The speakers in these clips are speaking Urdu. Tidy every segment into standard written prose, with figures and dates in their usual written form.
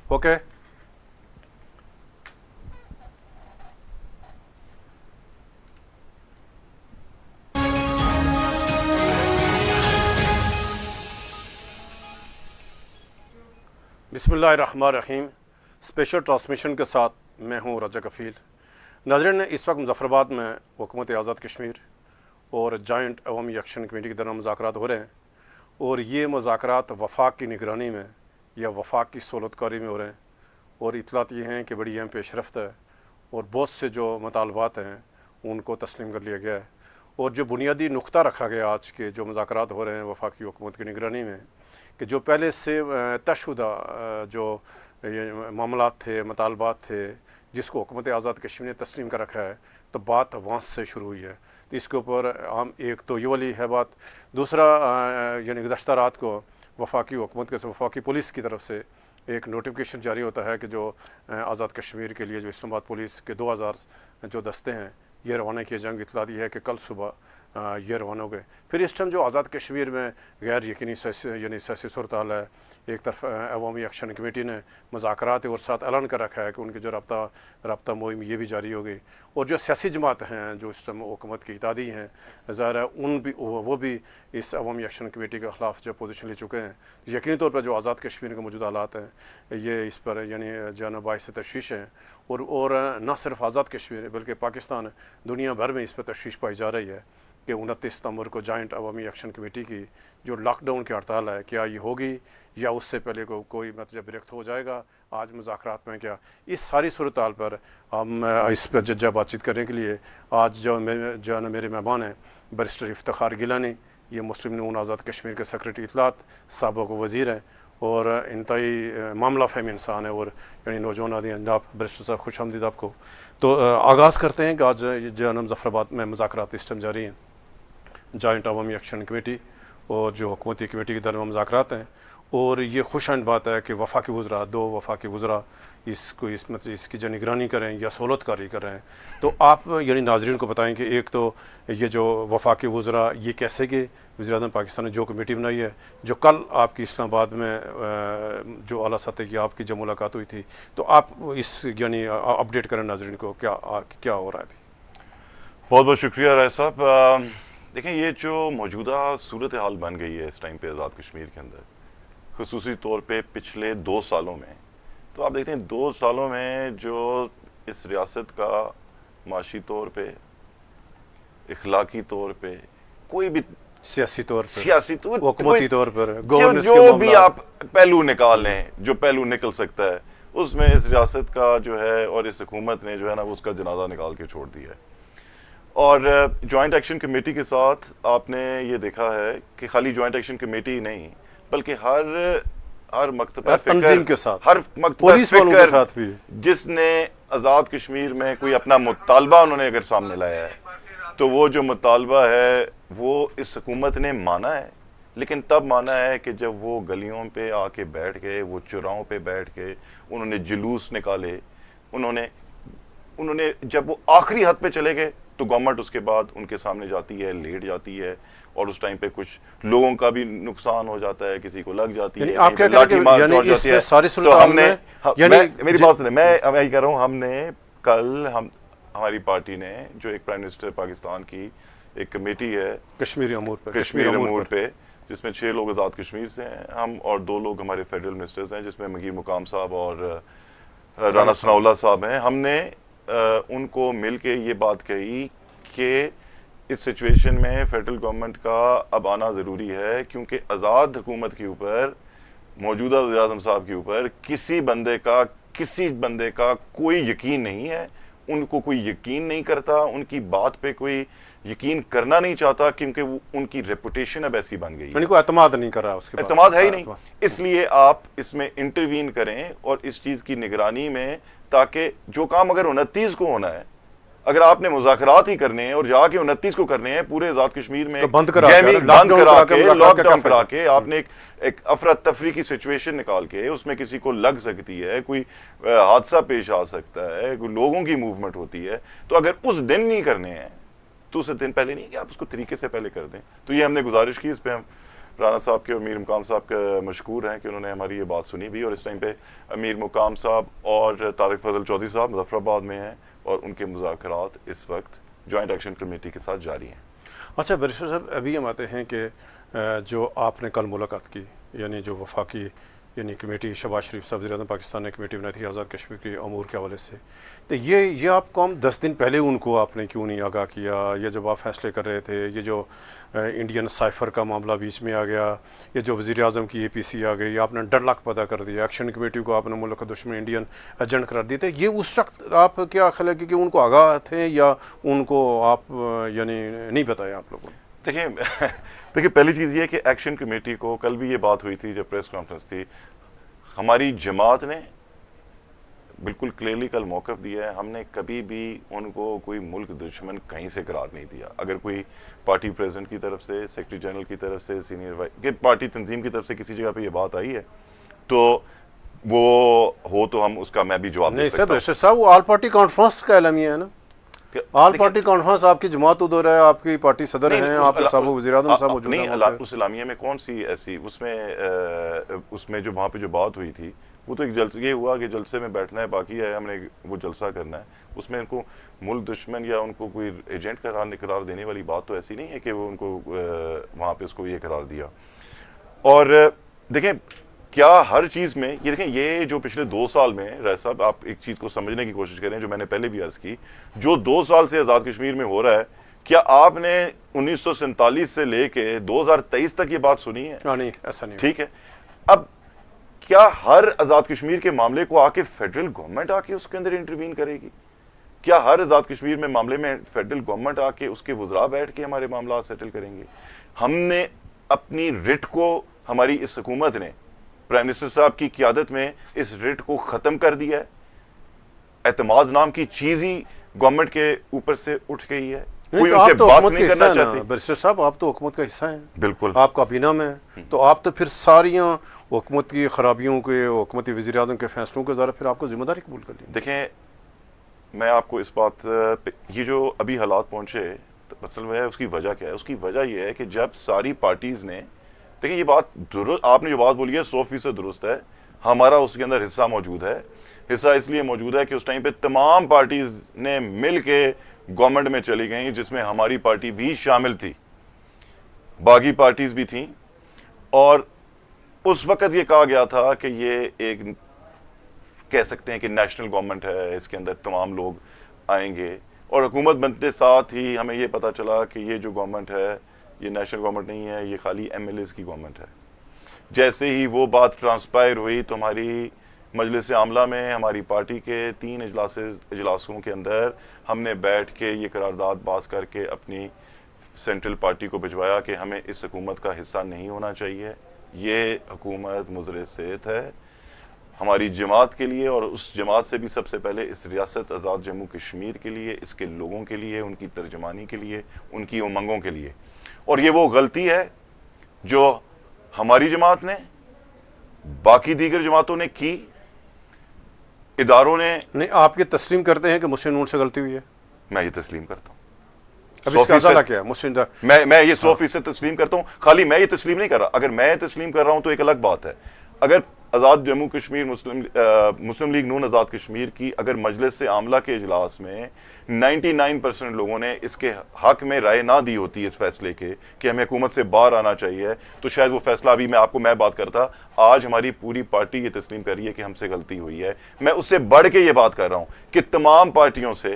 اوکے. بسم اللہ الرحمن الرحیم. اسپیشل ٹرانسمیشن کے ساتھ میں ہوں رجا کفیل. ناظرین، اس وقت مظفر آباد میں حکومت آزاد کشمیر اور جوائنٹ عوامی ایکشن کمیٹی کے درمیان مذاکرات ہو رہے ہیں، اور یہ مذاکرات وفاق کی نگرانی میں یا وفاق کی سہولت کاری میں ہو رہے ہیں. اور اطلاعات یہ ہیں کہ بڑی اہم پیش رفت ہے اور بہت سے جو مطالبات ہیں ان کو تسلیم کر لیا گیا ہے. اور جو بنیادی نقطہ رکھا گیا آج کے جو مذاکرات ہو رہے ہیں وفاقی حکومت کی نگرانی میں، کہ جو پہلے سے طے شدہ جو معاملات تھے، مطالبات تھے، جس کو حکومت آزاد کشمیر نے تسلیم کر رکھا ہے، تو بات وہاں سے شروع ہوئی ہے. تو اس کے اوپر ہم ایک تو یہ والی ہے بات. دوسرا، یعنی گزشتہ رات کو وفاقی حکومت کے وفاقی پولیس کی طرف سے ایک نوٹیفیکیشن جاری ہوتا ہے کہ جو آزاد کشمیر کے لیے جو اسلام آباد پولیس کے 2000 جو دستے ہیں یہ روانہ کیے جائیں گے. اطلاع یہ ہے کہ کل صبح یہ روانہ ہو گئے. پھر اس ٹائم جو آزاد کشمیر میں غیر یقینی یعنی سیاسی صورتحال ہے، ایک طرف عوامی ایکشن کمیٹی نے مذاکرات اور ساتھ اعلان کر رکھا ہے کہ ان کی جو رابطہ مہم یہ بھی جاری ہو گئی. اور جو سیاسی جماعت ہیں جو اس ٹائم حکومت کی اتحادی ہیں، ظاہر ہے وہ بھی اس عوامی ایکشن کمیٹی کے خلاف جو پوزیشن لے چکے ہیں. یقینی طور پر جو آزاد کشمیر کے موجودہ حالات ہیں یہ اس پر یعنی جو ہے نا باعث تشویش ہیں. اور نہ صرف آزاد کشمیر بلکہ پاکستان دنیا بھر میں اس پر تشویش پائی جا رہی ہے کہ 29 ستمبر کو جوائنٹ عوامی ایکشن کمیٹی کی جو لاک ڈاؤن کی ہڑتال ہے، کیا یہ ہوگی یا اس سے پہلے کوئی مطلب بریکٹ ہو جائے گا آج مذاکرات میں. کیا اس ساری صورتحال پر ہم اس پر ججہ بات چیت کرنے کے لیے آج جو ہے نا میرے مہمان ہیں بیرسٹر افتخار گیلانی، یہ مسلم نون آزاد کشمیر کے سیکرٹری اطلاعات، سابق وزیر ہیں اور انتہائی معاملہ فہم انسان ہے اور یعنی نوجوان آدمی ہیں. جناب بیرسٹر صاحب، خوش آمدید آپ کو. تو آغاز کرتے ہیں کہ آج جو ہے نا مظفر آباد میں مذاکرات اس ٹائم جاری ہیں، جوائنٹ عوامی ایکشن کمیٹی اور جو حکومتی کمیٹی کے درمیان مذاکرات ہیں. اور یہ خوش آئند بات ہے کہ وفاقی وزراء، 2 وفاقی وزراء اس کی جو نگرانی کریں یا سہولت کاری کر رہے ہیں. تو آپ یعنی ناظرین کو بتائیں کہ ایک تو یہ جو وفاقی وزراء یہ کیسے کہ وزیر اعظم پاکستان نے جو کمیٹی بنائی ہے، جو کل آپ کی اسلام آباد میں جو اعلیٰ سطح کی آپ کی جو ملاقات ہوئی تھی، تو آپ اس یعنی اپڈیٹ کریں ناظرین کو کیا ہو رہا ہے ابھی. بہت بہت شکریہ رائے صاحب. دیکھیں، یہ جو موجودہ صورتحال بن گئی ہے اس ٹائم پہ آزاد کشمیر کے اندر، خصوصی طور پہ پچھلے 2 سالوں میں، تو آپ دیکھتے ہیں 2 سالوں میں جو اس ریاست کا معاشی طور پہ، اخلاقی طور پہ، کوئی بھی سیاسی طور پر، حکومتی کوئی طور پر، گورننس کے جو بھی معاملات، آپ پہلو نکال لیں، جو پہلو نکل سکتا ہے، اس میں اس ریاست کا جو ہے اور اس حکومت نے جو ہے نا اس کا جنازہ نکال کے چھوڑ دیا ہے. اور جوائنٹ ایکشن کمیٹی کے ساتھ آپ نے یہ دیکھا ہے کہ خالی جوائنٹ ایکشن کمیٹی ہی نہیں بلکہ ہر مکتبہ تنظیم کے ساتھ، ہر مکتبہ پولیس والوں کے فکر ساتھ بھی، جس نے آزاد کشمیر میں کوئی اپنا مطالبہ انہوں نے اگر سامنے لایا ہے، تو وہ جو مطالبہ ہے وہ اس حکومت نے مانا ہے. لیکن تب مانا ہے کہ جب وہ گلیوں پہ آ کے بیٹھ گئے، وہ چوراہوں پہ بیٹھ کے انہوں نے جلوس نکالے، انہوں نے جب وہ آخری حد پہ چلے گئے تو گورنمنٹ اس کے بعد ان کے سامنے جاتی ہے، لیٹ جاتی ہے، اور اس ٹائم پہ کچھ لوگوں کا بھی نقصان ہو جاتا ہے، کسی کو لگ جاتی ہے، آپ کیا کہہ رہے ہیں یعنی اس میں ساری صورتحال میں، یعنی میری بات سنیں، میں یہ کہہ رہا ہوں، ہم نے کل ہماری پارٹی نے جو ایک پرائم منسٹر پاکستان کی ایک کمیٹی ہے کشمیر امور پہ، جس میں 6 لوگ آزاد کشمیر سے ہیں، ہم اور 2 لوگ ہمارے فیڈرل منسٹرز ہیں، جس میں مغیر مقام صاحب اور رانا ثناء اللہ صاحب ہیں. ہم نے ان کو مل کے یہ بات کہی کہ اس سچویشن میں فیڈرل گورنمنٹ کا اب آنا ضروری ہے، کیونکہ آزاد حکومت کے اوپر، موجودہ وزیر اعظم صاحب کے اوپر کسی بندے کا کوئی یقین نہیں ہے. ان کو کوئی یقین نہیں کرتا، ان کی بات پہ کوئی یقین کرنا نہیں چاہتا، کیونکہ ان کی ریپوٹیشن اب ایسی بن گئی ہے، کوئی اعتماد نہیں کر رہا، اس کے اعتماد ہے ہی نہیں. اس لیے آپ اس میں انٹروین کریں اور اس چیز کی نگرانی میں، تاکہ جو کام اگر 29 کو ہونا ہے، اگر آپ نے مذاکرات ہی کرنے ہیں اور جا کے 29 کو کرنے ہیں پورے آزاد کشمیر میں بند کرا کے لاک ڈاؤن کرا کے، آپ نے ایک افراتفری کی سچویشن نکال کے، اس میں کسی کو لگ سکتی ہے، کوئی حادثہ پیش آ سکتا ہے، کوئی لوگوں کی موومنٹ ہوتی ہے، تو اگر اس دن نہیں کرنے ہیں تو اسے دن پہلے نہیں کہ آپ اس کو طریقے سے پہلے کر دیں. تو یہ ہم نے گزارش کی، اس پہ ہم رانا صاحب کے اور میر مقام صاحب کا مشکور ہیں کہ انہوں نے ہماری یہ بات سنی بھی، اور اس ٹائم پہ امیر مقام صاحب اور طارق فضل چودھری صاحب مظفر آباد میں ہیں، اور ان کے مذاکرات اس وقت جوائنٹ ایکشن کمیٹی کے ساتھ جاری ہیں۔ اچھا بیرسٹر صاحب، ابھی ہم آتے ہیں کہ جو آپ نے کل ملاقات کی، یعنی جو وفاقی یعنی کمیٹی شہباز شریف صاحب وزیر اعظم پاکستان نے کمیٹی بنائی تھی آزاد کشمیر کے امور کے حوالے سے، تو یہ آپ کو 10 دن پہلے ان کو آپ نے کیوں نہیں آگاہ کیا؟ یہ جب آپ فیصلے کر رہے تھے، یہ جو انڈین سائفر کا معاملہ بیچ میں آ گیا، یہ جو وزیر اعظم کی APC آ گئی، آپ نے ڈر لاک پیدا کر دیا، ایکشن کمیٹی کو آپ نے ملک کا دشمن انڈین ایجنٹ قرار دیے تھے، یہ اس وقت آپ کیا خیال ہے کہ ان کو آگاہ تھے یا ان کو آپ یعنی نہیں بتایا آپ لوگوں نے؟ دیکھیں پہلی چیز یہ ہے کہ ایکشن کمیٹی کو کل بھی یہ بات ہوئی تھی جب پریس کانفرنس تھی، ہماری جماعت نے بالکل کلیئرلی کل موقف دیا ہے، ہم نے کبھی بھی ان کو کوئی ملک دشمن کہیں سے قرار نہیں دیا۔ اگر کوئی پارٹی پریزیڈنٹ کی طرف سے، سیکرٹری جنرل کی طرف سے، سینئر پارٹی تنظیم کی طرف سے کسی جگہ پہ یہ بات آئی ہے تو وہ ہو تو ہم اس کا میں بھی جواب دے نہیں سکتا سر، ہوں۔ رشید صاحب وہ آل پارٹی کانفرنس کا اعلامیہ ہے نا، آل پارٹی کانفرنس، آپ کی جماعت ادھر ہے، آپ کی پارٹی صدر ہیں، آپ کے صاحب وزیر اعظم صاحب موجود ہیں وہاں پہ۔ اس اعلامیہ میں کون سی ایسی اس میں جو وہاں پہ جو بات ہوئی تھی وہ تو ایک جلسہ، یہ ہوا کہ جلسے میں بیٹھنا ہے، باقی ہے ہم نے وہ جلسہ کرنا ہے، اس میں ان کو ملک دشمن یا ان کو کوئی ایجنٹ قرار دینے والی بات تو ایسی نہیں ہے کہ وہ ان کو وہاں پہ اس کو یہ قرار دیا۔ اور دیکھیں کیا ہر چیز میں یہ دیکھیں، یہ جو پچھلے 2 سال میں رائے صاحب، آپ ایک چیز کو سمجھنے کی کوشش کریں جو میں نے پہلے بھی عرض کی، جو 2 سال سے آزاد کشمیر میں ہو رہا ہے، کیا آپ نے 1947 سے لے کے 2023 تک یہ بات سنی ہے؟ نہیں، ایسا نہیں۔ ٹھیک ہے، اب کیا ہر آزاد کشمیر کے معاملے کو آ کے فیڈرل گورنمنٹ آ کے اس کے اندر انٹروین کرے گی؟ کیا ہر آزاد کشمیر میں معاملے میں فیڈرل گورنمنٹ آ کے اس کے وزراء بیٹھ کے ہمارے معاملات سیٹل کریں گے؟ ہم نے اپنی رٹ کو، ہماری اس حکومت نے پرائم منسٹر صاحب کی قیادت میں اس رٹ کو ختم کر دیا ہے، اعتماد نام کی چیز ہی گورنمنٹ کے اوپر سے اٹھ گئی ہے، کوئی ان سے بات نہیں کرنا چاہتی۔ بیرسٹر صاحب آپ تو حکومت کا حصہ ہیں، بالکل، آپ کابینہ میں ہیں، تو آپ تو پھر ساریاں حکومت کی خرابیوں کے، حکومتی وزیر اعظم کے فیصلوں کے ذرا پھر آپ کو ذمہ داری قبول کر لیں۔ دیکھیں میں آپ کو اس بات پہ، یہ جو ابھی حالات پہنچے مسئلہ ہے، اس کی وجہ کیا ہے؟ اس کی وجہ یہ ہے کہ جب ساری پارٹیز نے، دیکھیں یہ بات درست، آپ نے جو بات بولی ہے 100% درست ہے، ہمارا اس کے اندر حصہ موجود ہے، حصہ اس لیے موجود ہے کہ اس ٹائم پہ تمام پارٹیز نے مل کے گورنمنٹ میں چلی گئیں، جس میں ہماری پارٹی بھی شامل تھی، باقی پارٹیز بھی تھیں، اور اس وقت یہ کہا گیا تھا کہ یہ ایک کہہ سکتے ہیں کہ نیشنل گورنمنٹ ہے، اس کے اندر تمام لوگ آئیں گے، اور حکومت بنتے ساتھ ہی ہمیں یہ پتا چلا کہ یہ جو گورنمنٹ ہے یہ نیشنل گورنمنٹ نہیں ہے، یہ خالی MLAs کی گورنمنٹ ہے۔ جیسے ہی وہ بات ٹرانسپائر ہوئی تو ہماری مجلس عاملہ میں ہماری پارٹی کے 3 اجلاسوں کے اندر ہم نے بیٹھ کے یہ قرارداد پاس کر کے اپنی سینٹرل پارٹی کو بھجوایا کہ ہمیں اس حکومت کا حصہ نہیں ہونا چاہیے، یہ حکومت مضر صحت ہے ہماری جماعت کے لیے، اور اس جماعت سے بھی سب سے پہلے اس ریاست آزاد جموں کشمیر کے لیے، اس کے لوگوں کے لیے، ان کی ترجمانی کے لیے، ان کی امنگوں کے لیے۔ اور یہ وہ غلطی ہے جو ہماری جماعت نے، باقی دیگر جماعتوں نے کی، اداروں نے۔ نہیں، آپ یہ تسلیم کرتے ہیں کہ مسلم نون سے غلطی ہوئی ہے؟ میں یہ تسلیم کرتا ہوں، اب اس کا ازالہ کیا ہے؟ میں یہ 100% تسلیم کرتا ہوں۔ خالی میں یہ تسلیم نہیں کر رہا، اگر میں تسلیم کر رہا ہوں تو ایک الگ بات ہے، اگر آزاد جموں کشمیر مسلم لیگ نون آزاد کشمیر کی اگر مجلس عاملہ کے اجلاس میں 99% لوگوں نے اس کے حق میں رائے نہ دی ہوتی اس فیصلے کے کہ ہمیں حکومت سے باہر آنا چاہیے، تو شاید وہ فیصلہ ابھی میں بات کرتا۔ آج ہماری پوری پارٹی یہ تسلیم کر رہی ہے کہ ہم سے غلطی ہوئی ہے۔ میں اس سے بڑھ کے یہ بات کر رہا ہوں کہ تمام پارٹیوں سے،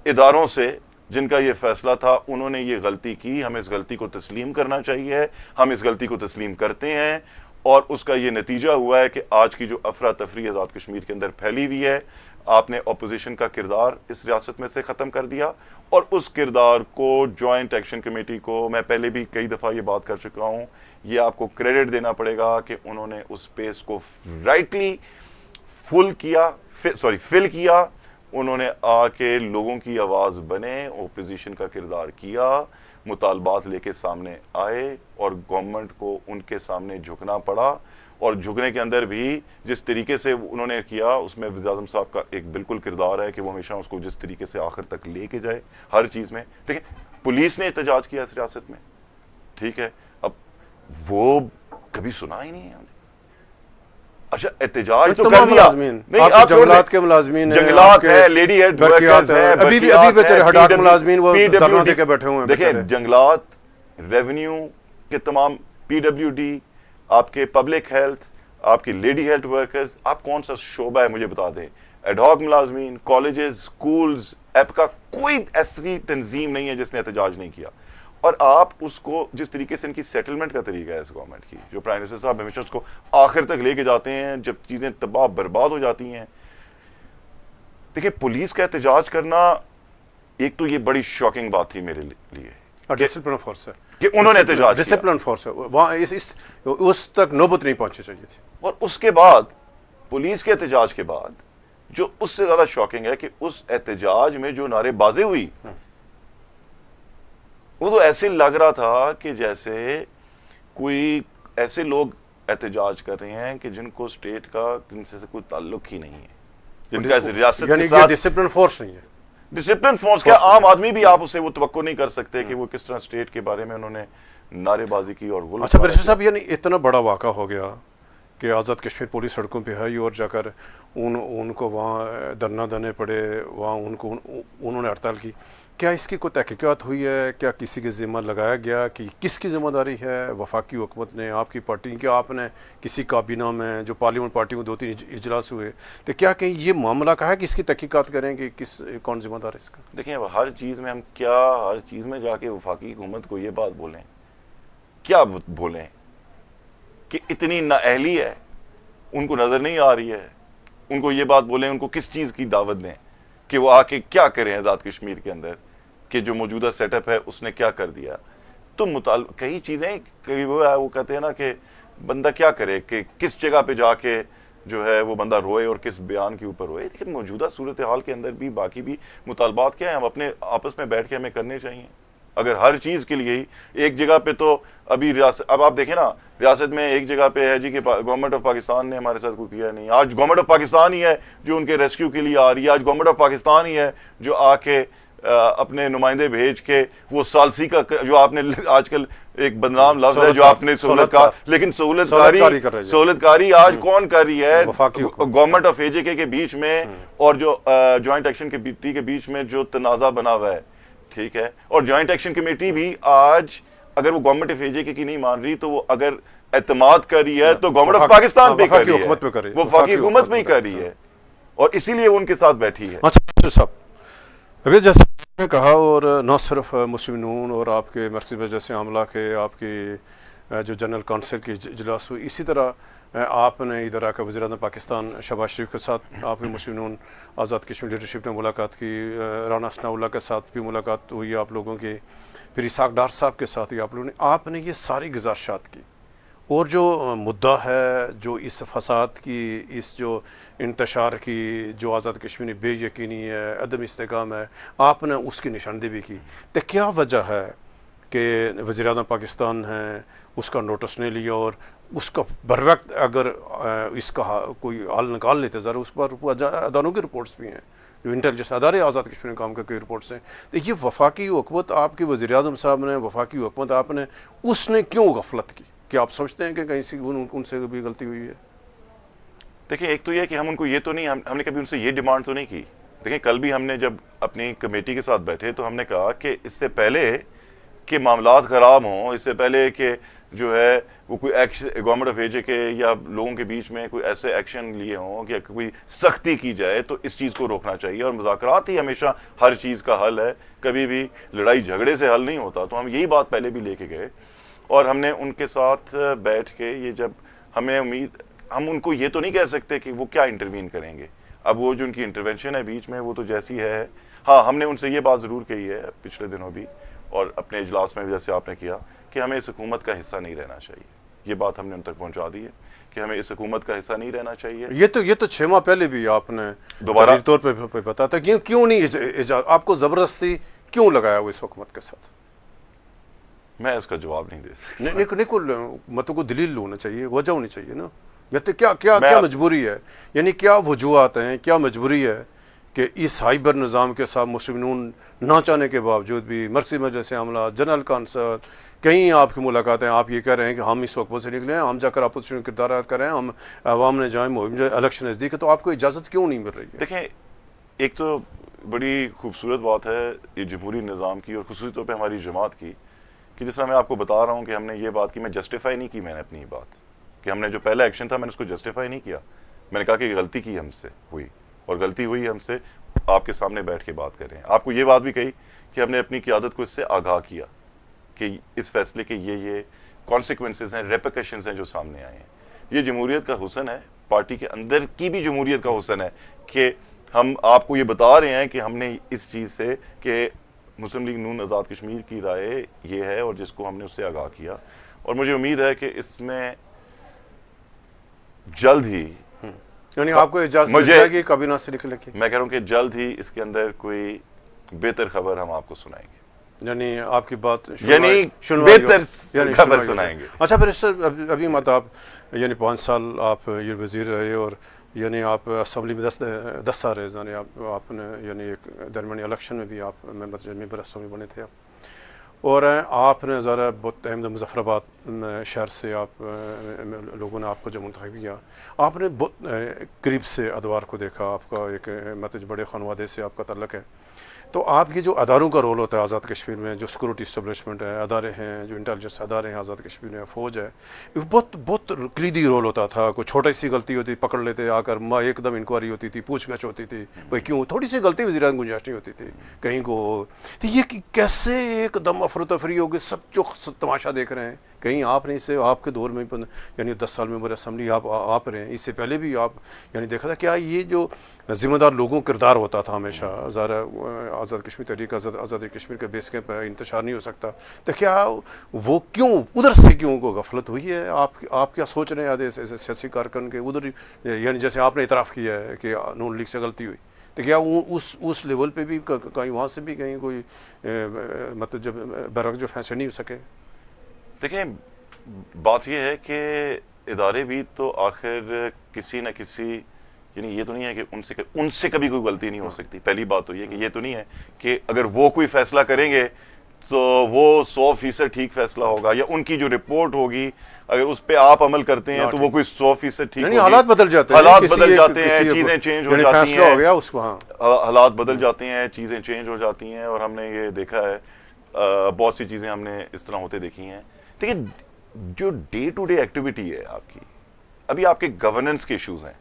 اداروں سے جن کا یہ فیصلہ تھا، انہوں نے یہ غلطی کی، ہمیں اس غلطی کو تسلیم کرنا چاہیے، ہم اس غلطی کو تسلیم کرتے ہیں، اور اس کا یہ نتیجہ ہوا ہے کہ آج کی جو افراتفری آزاد کشمیر کے اندر پھیلی ہوئی ہے، آپ نے اپوزیشن کا کردار اس ریاست میں سے ختم کر دیا، اور اس کردار کو جوائنٹ ایکشن کمیٹی کو، میں پہلے بھی کئی دفعہ یہ بات کر چکا ہوں، یہ آپ کو کریڈٹ دینا پڑے گا کہ انہوں نے اس پیس کو رائٹلی فل کیا، انہوں نے آ کے لوگوں کی آواز بنے، اپوزیشن کا کردار کیا، مطالبات لے کے سامنے آئے، اور گورنمنٹ کو ان کے سامنے جھکنا پڑا، اور جھکنے کے اندر بھی جس طریقے سے انہوں نے کیا، اس میں وزیر اعظم صاحب کا ایک بالکل کردار ہے کہ وہ ہمیشہ اس کو جس طریقے سے آخر تک لے کے جائے ہر چیز میں۔ دیکھیں پولیس نے احتجاج کیا اس ریاست میں، ٹھیک ہے، اب وہ کبھی سنا ہی نہیں ہے ہم نے. اچھا احتجاج تو کر تمام دیا, ملازمین, نہیں آپ آپ جنگلات کے ملازمین ہیں, جنگلات ہے, لیڈی ہیلتھ ورکرز ہیں, ابھی بھی بیچارے ہڈاک ملازمین وہ دھرنا دے کے بیٹھے ہوئے ہیں. دیکھیں جنگلات, ریونیو کے تمام, پی ڈبلیو ڈی, آپ کے پبلک ہیلتھ, آپ کی لیڈی ہیلتھ ورکرز, آپ کون سا شعبہ ہے مجھے بتا دیں. ایڈہاک ملازمین, کالجز, سکولز, ایپکا, کوئی ایسی تنظیم نہیں ہے جس نے احتجاج نہیں کیا. اور آپ اس کو جس طریقے سے ان کی سیٹلمنٹ کا طریقہ ہے اس گورنمنٹ کی, جو پرائم منسٹر صاحب ہمیشہ اس کو آخر تک لے کے جاتے ہیں جب چیزیں تباہ برباد ہو جاتی ہیں. دیکھیں پولیس کا احتجاج کرنا, ایک تو یہ بڑی شاکنگ بات تھی میرے لیے ڈسپلن فورس ہے کہ انہوں نے احتجاج کیا, ڈسپلن فورس ہے وہاں, اس تک نوبت نہیں پہنچی چاہیے تھی. اور اس کے بعد پولیس کے احتجاج کے بعد جو اس سے زیادہ شاکنگ ہے کہ اس احتجاج میں جو نعرے بازی ہوئی وہ تو ایسے لگ رہا تھا کہ جیسے کوئی ایسے لوگ احتجاج کر رہے ہیں کہ جن کو اسٹیٹ کا ان سے کوئی تعلق ہی نہیں ہے, جن کا ریاست یعنی کے یہ ساتھ ڈسپلن فورس نہیں ہے. ڈسپلن فورس کیا, عام آدمی بھی آپ اس سے وہ توقع نہیں کر سکتے کہ وہ کس طرح اسٹیٹ کے بارے میں انہوں نے نعرے بازی کی اور غلط. اچھا بریسٹر صاحب, یعنی اتنا بڑا واقعہ ہو گیا کہ آزاد کشمیر پولیس سڑکوں پہ ہے اور جا کر ان کو وہاں دھرنا دینے پڑے, وہاں انہوں نے ہڑتال کی. کیا اس کی کوئی تحقیقات ہوئی ہے؟ کیا کسی کے ذمہ لگایا گیا کہ کس کی ذمہ داری ہے؟ وفاقی حکومت نے, آپ کی پارٹی, کیا آپ نے کسی کابینہ میں جو پارلیمنٹ پارٹیوں 2-3 اجلاس ہوئے تو کیا کہیں یہ معاملہ کہا ہے کہ اس کی تحقیقات کریں کہ کون ذمہ دار ہے اس کا؟ دیکھیں ہر چیز میں ہر چیز میں جا کے وفاقی حکومت کو یہ بات بولیں, کیا بولیں کہ اتنی نااہلی ہے, ان کو نظر نہیں آ رہی ہے, ان کو یہ بات بولیں, ان کو کس چیز کی دعوت دیں کہ وہ آ کے کیا کریں آزاد کشمیر کے اندر, کہ جو موجودہ سیٹ اپ ہے اس نے کیا کر دیا. تو کئی چیزیں وہ کہتے ہیں نا کہ بندہ کیا کرے کہ کس جگہ پہ جا کے جو ہے وہ بندہ روئے اور کس بیان کے اوپر روئے. لیکن موجودہ صورتحال کے اندر بھی باقی بھی مطالبات کیا ہیں, ہم اپنے آپس میں بیٹھ کے ہمیں کرنے چاہیے. اگر ہر چیز کے لیے ہی ایک جگہ پہ, تو ابھی ریاست, اب آپ دیکھیں نا ریاست میں ایک جگہ پہ ہے جی کہ گورنمنٹ آف پاکستان نے ہمارے ساتھ کوئی کیا نہیں. آج گورنمنٹ آف پاکستان ہی ہے جو ان کے ریسکیو کے لیے آ رہی ہے, آج گورنمنٹ آف پاکستان ہی ہے جو آ کے اپنے نمائندے بھیج کے وہ سالسی کا جو آپ نے آج کل ایک بدنام لفظ ہے جو آپ نے سہولت کا, لیکن سہولت کاری آج کون کر رہی ہے؟ گورنمنٹ آف اے جے کے بیچ میں اور جو جوائنٹ ایکشن کمیٹی کے بیچ میں جو تنازع بنا ہوا ہے, ٹھیک ہے, اور جوائنٹ ایکشن کمیٹی بھی آج اگر وہ گورنمنٹ آف اے جے کے کی نہیں مان رہی تو وہ اگر اعتماد کر رہی ہے تو گورنمنٹ آف پاکستان پہ کر رہی ہے, وہ وفاقی حکومت میں ہی کر رہی ہے, اور اسی لیے وہ ان کے ساتھ بیٹھی ہے. اچھا صاحب, ابھی جیسے نے کہا, اور نہ صرف مسلم نون اور آپ کے مرکزی وجہ سے عملہ کے آپ کی جو جنرل کونسل کی اجلاس ہوئی, اسی طرح آپ نے ادھر آ کر وزیر اعظم پاکستان شہباز شریف کے ساتھ آپ کی مسلم نون آزاد کشمیر لیڈرشپ نے ملاقات کی, رانا ثناء اللہ کے ساتھ بھی ملاقات ہوئی آپ لوگوں کی, پھر اسحاق ڈار صاحب کے ساتھ ہی آپ نے یہ ساری گزارشات کی, اور جو مدعا ہے جو اس فساد کی, اس جو انتشار کی, جو آزاد کشمیر میں بے یقینی ہے, عدم استحکام ہے, آپ نے اس کی نشاندہی بھی کی. تو کیا وجہ ہے کہ وزیر اعظم پاکستان ہیں اس کا نوٹس نہیں لیا, اور اس کا بر وقت اگر اس کا کوئی حل نکال لیتے, ذرا اس پر اداروں کی رپورٹس بھی ہیں, جو انٹیلیجنس ادارے آزاد کشمیر میں کام کر کے رپورٹس ہیں. تو یہ وفاقی حکومت آپ کے وزیر اعظم صاحب نے, وفاقی حکومت آپ نے, اس نے کیوں غفلت کی؟ کیا آپ سمجھتے ہیں کہ کہیں سے ان سے بھی غلطی ہوئی ہے؟ دیکھیں ایک تو یہ کہ ہم ان کو یہ تو نہیں, ہم نے کبھی ان سے یہ ڈیمانڈ تو نہیں کی. دیکھیں کل بھی ہم نے جب اپنی کمیٹی کے ساتھ بیٹھے تو ہم نے کہا کہ اس سے پہلے کہ معاملات خراب ہوں, اس سے پہلے کہ جو ہے وہ کوئی ایکشن گورنمنٹ آف اے جے کے یا لوگوں کے بیچ میں کوئی ایسے ایکشن لیے ہوں کہ کوئی سختی کی جائے, تو اس چیز کو روکنا چاہیے. اور مذاکرات ہی ہمیشہ ہر چیز کا حل ہے, کبھی بھی لڑائی جھگڑے سے حل نہیں ہوتا. تو ہم یہی بات پہلے بھی لے کے گئے, اور ہم نے ان کے ساتھ بیٹھ کے یہ جب ہمیں امید, ہم ان کو یہ تو نہیں کہہ سکتے کہ وہ کیا انٹروین کریں گے. اب وہ جو ان کی انٹرونشن ہے بیچ میں وہ تو جیسی ہے, ہاں ہم نے ان سے یہ بات ضرور کہی ہے پچھلے دنوں بھی, اور اپنے اجلاس میں بھی جیسے آپ نے کیا, کہ ہمیں اس حکومت کا حصہ نہیں رہنا چاہیے. یہ بات ہم نے ان تک پہنچا دی ہے کہ ہمیں اس حکومت کا حصہ نہیں رہنا چاہیے. یہ تو 6 ماہ پہلے بھی آپ نے دوبارہ طور پہ بتایا تھا, کیوں نہیں آپ کو زبردستی کیوں لگایا وہ اس حکومت کے ساتھ؟ میں اس کا جواب نہیں دے سکتا. نہیں, مطلب کو دلیل ہونا چاہیے, وجہ ہونی چاہیے نا. کیا مجبوری ہے, یعنی کیا وجوہات ہیں, کیا مجبوری ہے کہ اس ہائبر نظام کے ساتھ مسلم نون نہ چاہنے کے باوجود بھی مرکزی مجلس عاملہ, جنرل کونسل, کہیں آپ کی ملاقاتیں آپ یہ کہہ رہے ہیں کہ ہم اس وقت سے نکلے ہیں، ہم جا کر اپوزیشن کردار ادا کر رہے ہیں، ہم عوام نے جائیں مہم جو الیکشن نزدیک ہے، تو آپ کو اجازت کیوں نہیں مل رہی ہے؟ دیکھیں، ایک تو بڑی خوبصورت بات ہے یہ جمہوری نظام کی اور خصوصی طور پہ ہماری جماعت کی، کہ جس طرح میں آپ کو بتا رہا ہوں کہ ہم نے یہ بات کی، میں جسٹیفائی نہیں کی میں نے اپنی بات، کہ ہم نے جو پہلا ایکشن تھا میں نے اس کو جسٹیفائی نہیں کیا، میں نے کہا کہ غلطی کی ہم سے ہوئی، اور غلطی ہوئی ہم سے، آپ کے سامنے بیٹھ کے بات کر رہے ہیں۔ آپ کو یہ بات بھی کہی کہ ہم نے اپنی قیادت کو اس سے آگاہ کیا کہ اس فیصلے کے یہ کانسیکوینسز ہیں، ریپیکشنز ہیں جو سامنے آئے ہیں۔ یہ جمہوریت کا حسن ہے، پارٹی کے اندر کی بھی جمہوریت کا حسن ہے کہ ہم آپ کو یہ بتا رہے ہیں کہ ہم نے اس چیز سے کہ مسلم لیگ نون آزاد کشمیر کی رائے یہ ہے اور جس کو ہم نے اس سے آگاہ کیا، اور مجھے امید ہے کہ اس میں جلد ہی، یعنی آپ کو اجازت مل جائے گی کابینہ سے نکلنے کی؟ میں کہہ رہا ہوں کہ جلد ہی اس کے اندر کوئی بہتر خبر ہم آپ کو سنائیں گے، یعنی آپ کی بات یعنی بہتر خبر سنائیں گے۔ اچھا، پھر اس سے ابھی مت آپ یعنی 5 سال آپ یہ وزیر رہے، اور یعنی آپ اسمبلی میں 10 سال رہے، یعنی آپ نے یعنی ایک درمیانی الیکشن میں بھی آپ ممبر اسمبلی بنے تھے آپ، اور آپ نے ذرا بہت احمد مظفر آباد شہر سے آپ لوگوں نے آپ کو جو منتخب کیا، آپ نے بہت قریب سے ادوار کو دیکھا، آپ کا ایک مطلب بڑے خانوادے سے آپ کا تعلق ہے، تو آپ کے جو اداروں کا رول ہوتا ہے آزاد کشمیر میں، جو سیکورٹی اسٹیبلشمنٹ ہے، ادارے ہیں، جو انٹیلیجنس ادارے ہیں آزاد کشمیر میں، فوج ہے، بہت بہت کلیدی رول ہوتا تھا۔ کوئی چھوٹی سی غلطی ہوتی پکڑ لیتے آ کر، ایک دم انکوائری ہوتی تھی، پوچھ گچھ ہوتی تھی، بھائی کیوں، تھوڑی سی غلطی وزیر اعظم گنجائش نہیں ہوتی تھی کہیں کو، تو یہ کیسے ایک دم افرتفری ہو گئی، سب جو تماشا دیکھ رہے ہیں، کہیں آپ نے اسے آپ کے دور میں یعنی 10 سال ممبر اسمبلی آپ رہے ہیں، اس سے پہلے بھی آپ یعنی دیکھا تھا کیا یہ جو ذمہ دار لوگوں کردار ہوتا تھا ہمیشہ، ظاہر آزاد کشمیر تحریک آزادی کشمیر کے بیس کیمپ انتشار نہیں ہو سکتا، تو کیا وہ کیوں ادھر سے کیوں کو غفلت ہوئی ہے؟ آپ کیا سوچ رہے ہیں آدھے سیاسی کارکن کے ادھر، یعنی جیسے آپ نے اعتراف کیا ہے کہ نون لیگ سے غلطی ہوئی، تو کیا اس لیول پہ بھی کہیں وہاں سے بھی کہیں کوئی مطلب جب برعکس جو فیصلے نہیں ہو سکے؟ دیکھیں، بات یہ ہے کہ ادارے بھی تو آخر کسی نہ کسی، یعنی یہ تو نہیں ہے کہ ان سے کبھی کوئی غلطی نہیں ہو سکتی، پہلی بات تو یہ کہ یہ تو نہیں ہے کہ اگر وہ کوئی فیصلہ کریں گے تو وہ 100% ٹھیک فیصلہ ہوگا، یا ان کی جو رپورٹ ہوگی اگر اس پہ آپ عمل کرتے ہیں تو وہ کوئی 100% ٹھیک ہوگی۔ حالات بدل جاتے ہیں، حالات بدل جاتے ہیں، چیزیں چینج ہو جاتی فیصلہ ہو گیا اس کو، ہاں حالات بدل جاتے ہیں، چیزیں چینج ہو جاتی ہیں، اور ہم نے یہ دیکھا ہے، بہت سی چیزیں ہم نے اس طرح ہوتے دیکھی ہیں۔ لیکن جو ڈے ٹو ڈے ایکٹیویٹی ہے آپ کی، ابھی آپ کے گورننس کے ایشوز ہیں،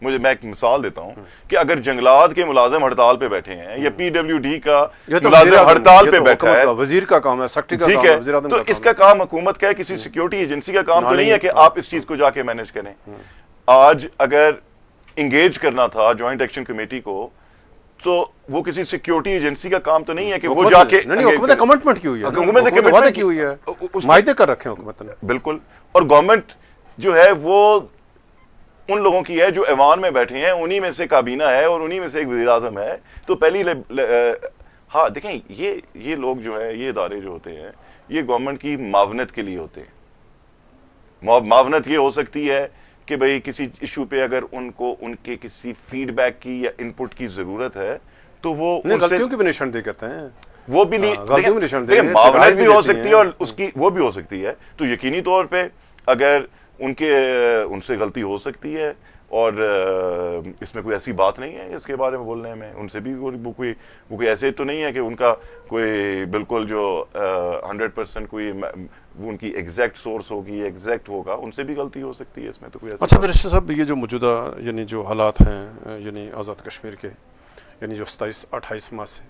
میں ایک مثال دیتا ہوں کہ اگر جنگلات کے ملازم ہڑتال پہ بیٹھے ہیں یا پی ڈبلیو ڈی کا ملازم ہڑتال پہ بیٹھا ہے، وزیر کا کام ہے، سیکٹری کا کام ہے، وزیر اعظم کا تو کام ہے، اس کا کام حکومت کا ہے، کسی سیکیورٹی ایجنسی کا کام تو نہیں ہے کہ آپ اس چیز کو جا کے مینج کریں۔ آج اگر انگیج کرنا تھا جوائنٹ ایکشن کمیٹی کو، تو وہ کسی سیکیورٹی ایجنسی کا کام تو نہیں ہے کہ وہ جا کے، حکومت نے کمٹمنٹ کی ہوئی ہے، حکومت نے وعدہ کی ہوئی ہے، معاہدے کر رکھے ہیں حکومت نے، بالکل، اور گورنمنٹ جو ہے وہ ان لوگوں کی ہے جو ایوان میں بیٹھے ہیں، انہی میں سے کابینہ ہے اور انہی میں سے ایک وزیر اعظم ہے، تو پہلی ہاں دیکھیں، یہ لوگ جو ہے، یہ ادارے جو ہوتے ہیں، یہ گورنمنٹ کی معاونت کے لیے ہوتے ہیں۔ معاونت یہ ہو سکتی ہے کہ بھئی کسی ایشو پہ اگر ان کو ان کے کسی فیڈ بیک کی یا ان پٹ کی ضرورت ہے تو وہ غلطیوں کی بھی نشاندہی کرتے ہیں، وہ بھی نہیں، معاونت بھی ہو سکتی ہے اور اس کی وہ بھی ہو سکتی ہے، تو یقینی طور پہ اگر ان سے غلطی ہو سکتی ہے، اور اس میں کوئی ایسی بات نہیں ہے اس کے بارے میں بولنے میں، ان سے بھی وہ کوئی ایسے تو نہیں ہے کہ ان کا کوئی بالکل جو 100% کوئی ان کی ایگزیکٹ سورس ہوگی، ایگزیکٹ ہوگا، ان سے بھی غلطی ہو سکتی ہے، اس میں تو کوئی ایسی۔ اچھا، پھر صاحب یہ جو موجودہ یعنی جو حالات ہیں یعنی آزاد کشمیر کے، یعنی جو 27-28 ماہ سے،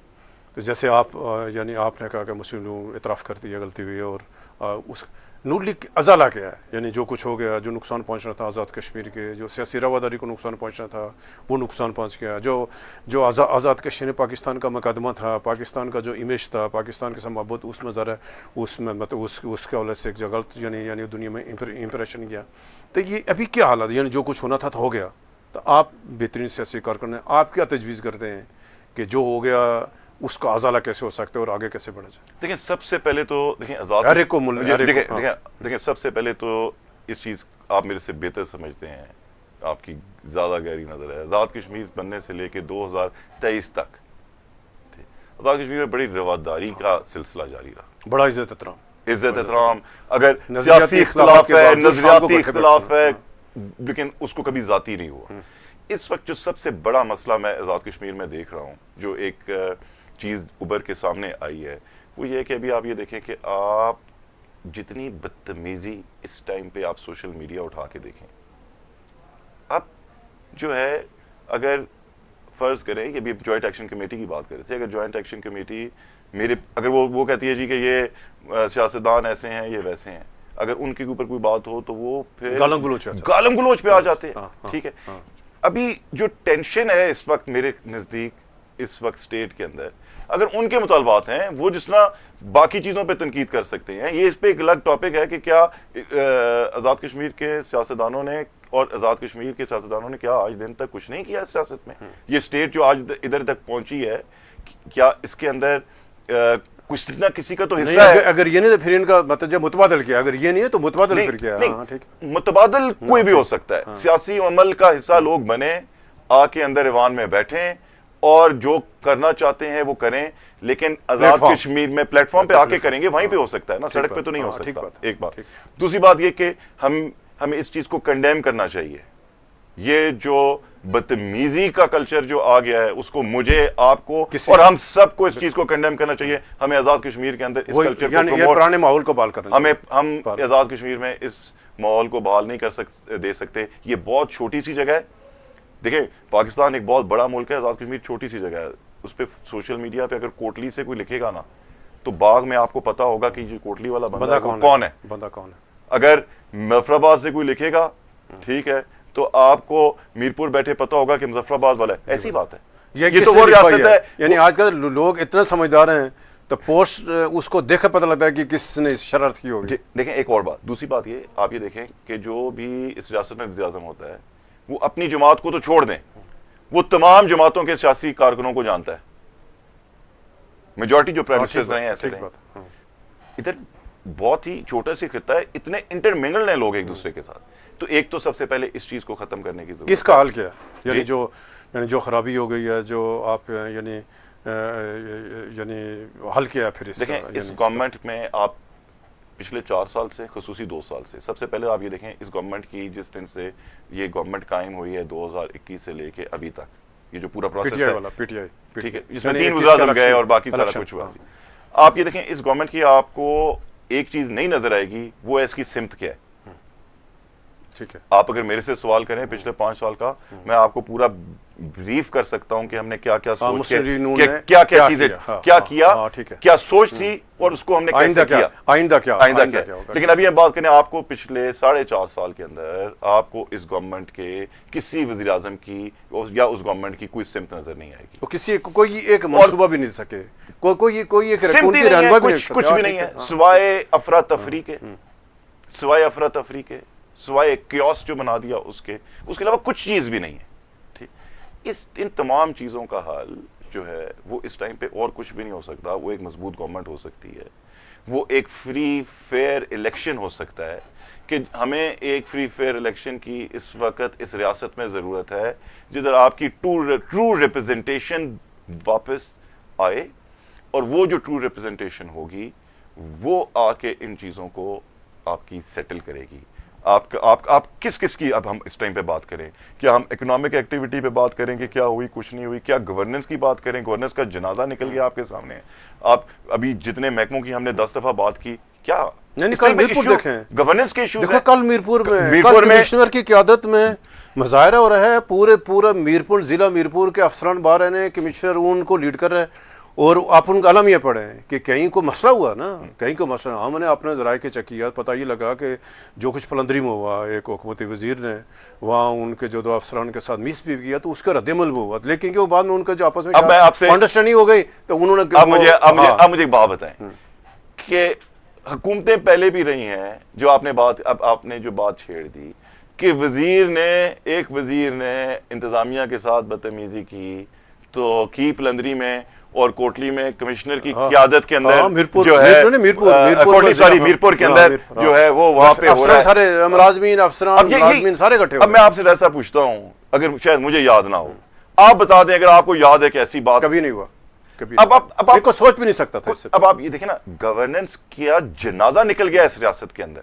تو جیسے آپ یعنی آپ نے کہا کہ مسلم لوگ اعتراف کر دیا غلطی ہوئی، اور اس نون لیگ کی ازالہ کیا ہے، یعنی جو کچھ ہو گیا، جو نقصان پہنچنا تھا آزاد کشمیر کے، جو سیاسی رواداری کو نقصان پہنچنا تھا وہ نقصان پہنچ گیا، جو آزاد کشمیر پاکستان کا مقدمہ تھا، پاکستان کا جو امیج تھا، پاکستان کے ساتھ محبت، اس میں ذرا اس میں مطلب اس کے حوالے سے ایک غلط یعنی دنیا میں امپریشن گیا، تو یہ ابھی کیا حالات، یعنی جو کچھ ہونا تھا تو ہو گیا، تو آپ بہترین سیاسی کارکن ہیں، آپ کیا تجویز کرتے ہیں کہ جو ہو گیا اس کا ازالہ کیسے ہو سکتا ہے اور آگے کیسے بڑھا جائے؟ دیکھیں، سب سے پہلے تو دیکھیں آزاد، دیکھیں سب سے پہلے تو اس چیز آپ میرے سے بہتر سمجھتے ہیں، آپ کی زیادہ گہری نظر ہے، آزاد کشمیر بننے سے لے کے 2023 تک آزاد کشمیر میں بڑی رواداری کا سلسلہ جاری رہا، بڑا عزت احترام، عزت احترام، اگر نظریاتی سیاسی اختلافات اختلاف کے ہے، باوجود شام کو نظریاتی اکٹھے اختلاف بیٹھتے ہے، ہیں۔ لیکن اس کو کبھی ذاتی نہیں ہوا۔ اس وقت جو سب سے بڑا مسئلہ میں آزاد کشمیر میں دیکھ رہا ہوں، جو ایک چیز ابھر کے سامنے آئی ہے، وہ یہ ہے کہ ابھی آپ یہ دیکھیں کہ آپ جتنی بدتمیزی اس ٹائم پہ آپ سوشل میڈیا اٹھا کے دیکھیں، اب جو ہے اگر فرض کریں کہ ابھی جوائنٹ ایکشن کمیٹی کی بات کر رہے تھے، اگر جوائنٹ ایکشن کمیٹی اگر وہ کہتی ہے جی کہ یہ سیاستدان ایسے ہیں، یہ ویسے ہیں، اگر ان کے اوپر کوئی بات ہو تو وہ پھر گالم گلوچ پہ آ جاتے ہیں، ٹھیک ہے۔ ابھی جو ٹینشن ہے اس وقت میرے نزدیک اس وقت اسٹیٹ کے اندر، اگر ان کے مطالبات ہیں وہ جس طرح باقی چیزوں پہ تنقید کر سکتے ہیں، یہ اس پہ ایک الگ ٹاپک ہے کہ کیا آزاد کشمیر کے سیاستدانوں نے اور آزاد کشمیر کے سیاستدانوں نے کیا آج دن تک کچھ نہیں کیا سیاست میں؟ یہ اسٹیٹ جو آج ادھر تک پہنچی ہے، کیا اس کے اندر کچھ نہ کسی کا تو حصہ ہے؟ اگر یہ نہیں تو پھر ان کا مطلب متبادل کیا، اگر یہ نہیں ہے تو متبادل پھر کیا؟ متبادل کوئی بھی ہو سکتا ہے، سیاسی عمل کا حصہ لوگ بنے، آ کے اندر ایوان میں بیٹھیں اور جو کرنا چاہتے ہیں وہ کریں، لیکن آزاد کشمیر میں پلیٹ فارم پہ آ کے کریں گے، وہیں پہ ہو سکتا ہے نا، سڑک پہ تو نہیں ہو سکتا۔ ایک بات۔ دوسری بات یہ کہ ہمیں اس چیز کو کنڈیم کرنا چاہیے، یہ جو بدتمیزی کا کلچر جو آ گیا ہے اس کو مجھے، آپ کو اور ہم سب کو اس چیز کو کنڈیم کرنا چاہیے۔ ہمیں آزاد کشمیر کے اندر اس کلچر کو یہ پرانے ماحول کو بحال کرنا چاہیے۔ ہم آزاد کشمیر میں اس ماحول کو بحال نہیں دے سکتے۔ یہ بہت چھوٹی سی جگہ ہے، دیکھیں پاکستان ایک بہت بڑا ملک ہے، آزاد کشمیر چھوٹی سی جگہ ہے، اس پہ سوشل میڈیا پہ اگر کوٹلی سے کوئی لکھے گا نا تو باغ میں آپ کو پتا ہوگا کہ یہ کوٹلی والا بندہ کون ہے، بندہ کون ہے۔ اگر مظفر آباد سے کوئی لکھے گا، ٹھیک ہے، تو آپ کو میرپور بیٹھے پتا ہوگا کہ مظفر آباد والا ہے۔ ایسی بات ہے، یہ تو وہ ریاست ہے۔ یعنی آج کل لوگ اتنا سمجھدار ہیں تو پوسٹ اس کو دیکھ پتہ لگتا ہے کہ کس نے شرارت کی ہوگی۔ دیکھیں ایک اور بات، دوسری بات یہ، آپ یہ دیکھیں کہ جو بھی اس ریاست میں وزیر اعظم ہوتا ہے وہ اپنی جماعت کو تو چھوڑ دیں، وہ تمام جماعتوں کے سیاسی کارکنوں کو جانتا ہے۔ میجورٹی جو پرائم منسٹرز ہیں ایسے رہے، ادھر بہت ہی چھوٹا سی خطہ ہے، اتنے انٹرمنگلڈ ہیں لوگ ایک دوسرے کے ساتھ۔ تو ایک تو سب سے پہلے اس چیز کو ختم کرنے کی ضرورت ہے۔ کس کا حل کیا یعنی جو خرابی ہو گئی ہے، جو آپ یعنی حل کیا پھر اس دیکھیں اس گورنمنٹ میں آپ پچھلے 4 سال سے، خصوصی 2 سال سے، سب سے پہلے آپ یہ دیکھیں اس گورنمنٹ کی جس دن سے یہ گورنمنٹ قائم ہوئی ہے 2021 سے لے کے ابھی تک، یہ جو پورا پروسیس ہے، ٹھیک ہے، جس میں 3 وزیر اعظم گئے اور باقی سارا کچھ ہوا، آپ یہ دیکھیں اس گورنمنٹ کی آپ کو ایک چیز نہیں نظر آئے گی، وہ ہے اس کی سمت کیا ہے۔ ٹھیک ہے، آپ اگر میرے سے سوال کریں پچھلے 5 سال کا، میں آپ کو پورا بریف کر سکتا ہوں کہ ہم نے کیا کیا سوچ کے کیا کیا چیزیں کیا کیا، کیا سوچ تھی اور اس کو ہم نے کیسے کیا، آئندہ کیا۔ لیکن ابھی ہم بات کریں آپ کو پچھلے 4.5 سال کے اندر آپ کو اس گورنمنٹ کے کسی وزیر اعظم کی یا اس گورنمنٹ کی کوئی سمت نظر نہیں آئے گی، کسی کوئی ایک منصوبہ بھی نہیں سکے، کوئی ایک کچھ بھی نہیں ہے سوائے افراتفری کے، سوائے کیوس جو بنا دیا اس کے علاوہ کچھ چیز بھی نہیں ہے۔ ٹھیک، ان تمام چیزوں کا حل جو ہے وہ اس ٹائم پہ اور کچھ بھی نہیں ہو سکتا، وہ ایک مضبوط گورنمنٹ ہو سکتی ہے، وہ ایک فری فیئر الیکشن ہو سکتا ہے، کہ ہمیں ایک فری فیئر الیکشن کی اس وقت اس ریاست میں ضرورت ہے، جدھر آپ کی ٹرو ریپرزنٹیشن واپس آئے، اور وہ جو ٹرو ریپرزنٹیشن ہوگی وہ آ کے ان چیزوں کو آپ کی سیٹل کرے گی۔ آپ کس کی اب ہم اس ٹائم پہ بات کریں؟ کیا ہم اکنامک ایکٹیویٹی پہ بات کریں کہ کیا ہوئی کچھ نہیں ہوئی؟ کیا گورننس کی بات کریں؟ گورننس کا جنازہ نکل گیا آپ کے سامنے۔ آپ ابھی جتنے محکموں کی ہم نے 10 دفعہ بات کی، کیا کل میرپور دیکھیں، گورننس کے ایشوز دیکھو کل میرپور میں کمشنر کی قیادت میں مظاہرہ ہو رہا ہے، پورا میرپور ضلع میرپور کے افسران باہر ہیں، کمشنر ان کو لیڈ کر رہے ہیں، اور آپ ان کا علم یہ پڑھیں کہ کہیں کو مسئلہ ہوا نا، کہیں کو مسئلہ، ہم نے اپنے ذرائع کے چکیات پتہ یہ لگا کہ جو کچھ پلندری میں ہوا، ایک حکومتی وزیر نے وہاں ان کے جو 2 افسران کے ساتھ میس بھی کیا تو اس کا رد عمل بھی ہوا، لیکن کہ وہ بعد میں ان کا جو آپس میں انڈرسٹینڈنگ ہو گئی تو انہوں نے اب مجھے ایک بات بتائیں کہ حکومتیں پہلے بھی رہی ہیں، جو آپ نے جو بات چھیڑ دی کہ ایک وزیر نے انتظامیہ کے ساتھ بدتمیزی کی، تو کی پلندری میں اور کوٹلی میں کمشنر کی قیادت کے اندر جو ہے میرپور کے اندر جو ہے وہ وہاں پہ ہو رہا ہے، ملازمین سارے اکٹھے۔ اب میں آپ سے ایسا پوچھتا ہوں، اگر شاید مجھے یاد نہ ہو، آپ بتا دیں اگر آپ کو یاد ہے کہ ایسی بات کبھی نہیں ہوا، کبھی اب ایک کو سوچ بھی نہیں سکتا تھا اس سے. اب آپ یہ دیکھیں نا گورننس کیا جنازہ نکل گیا اس ریاست کے اندر.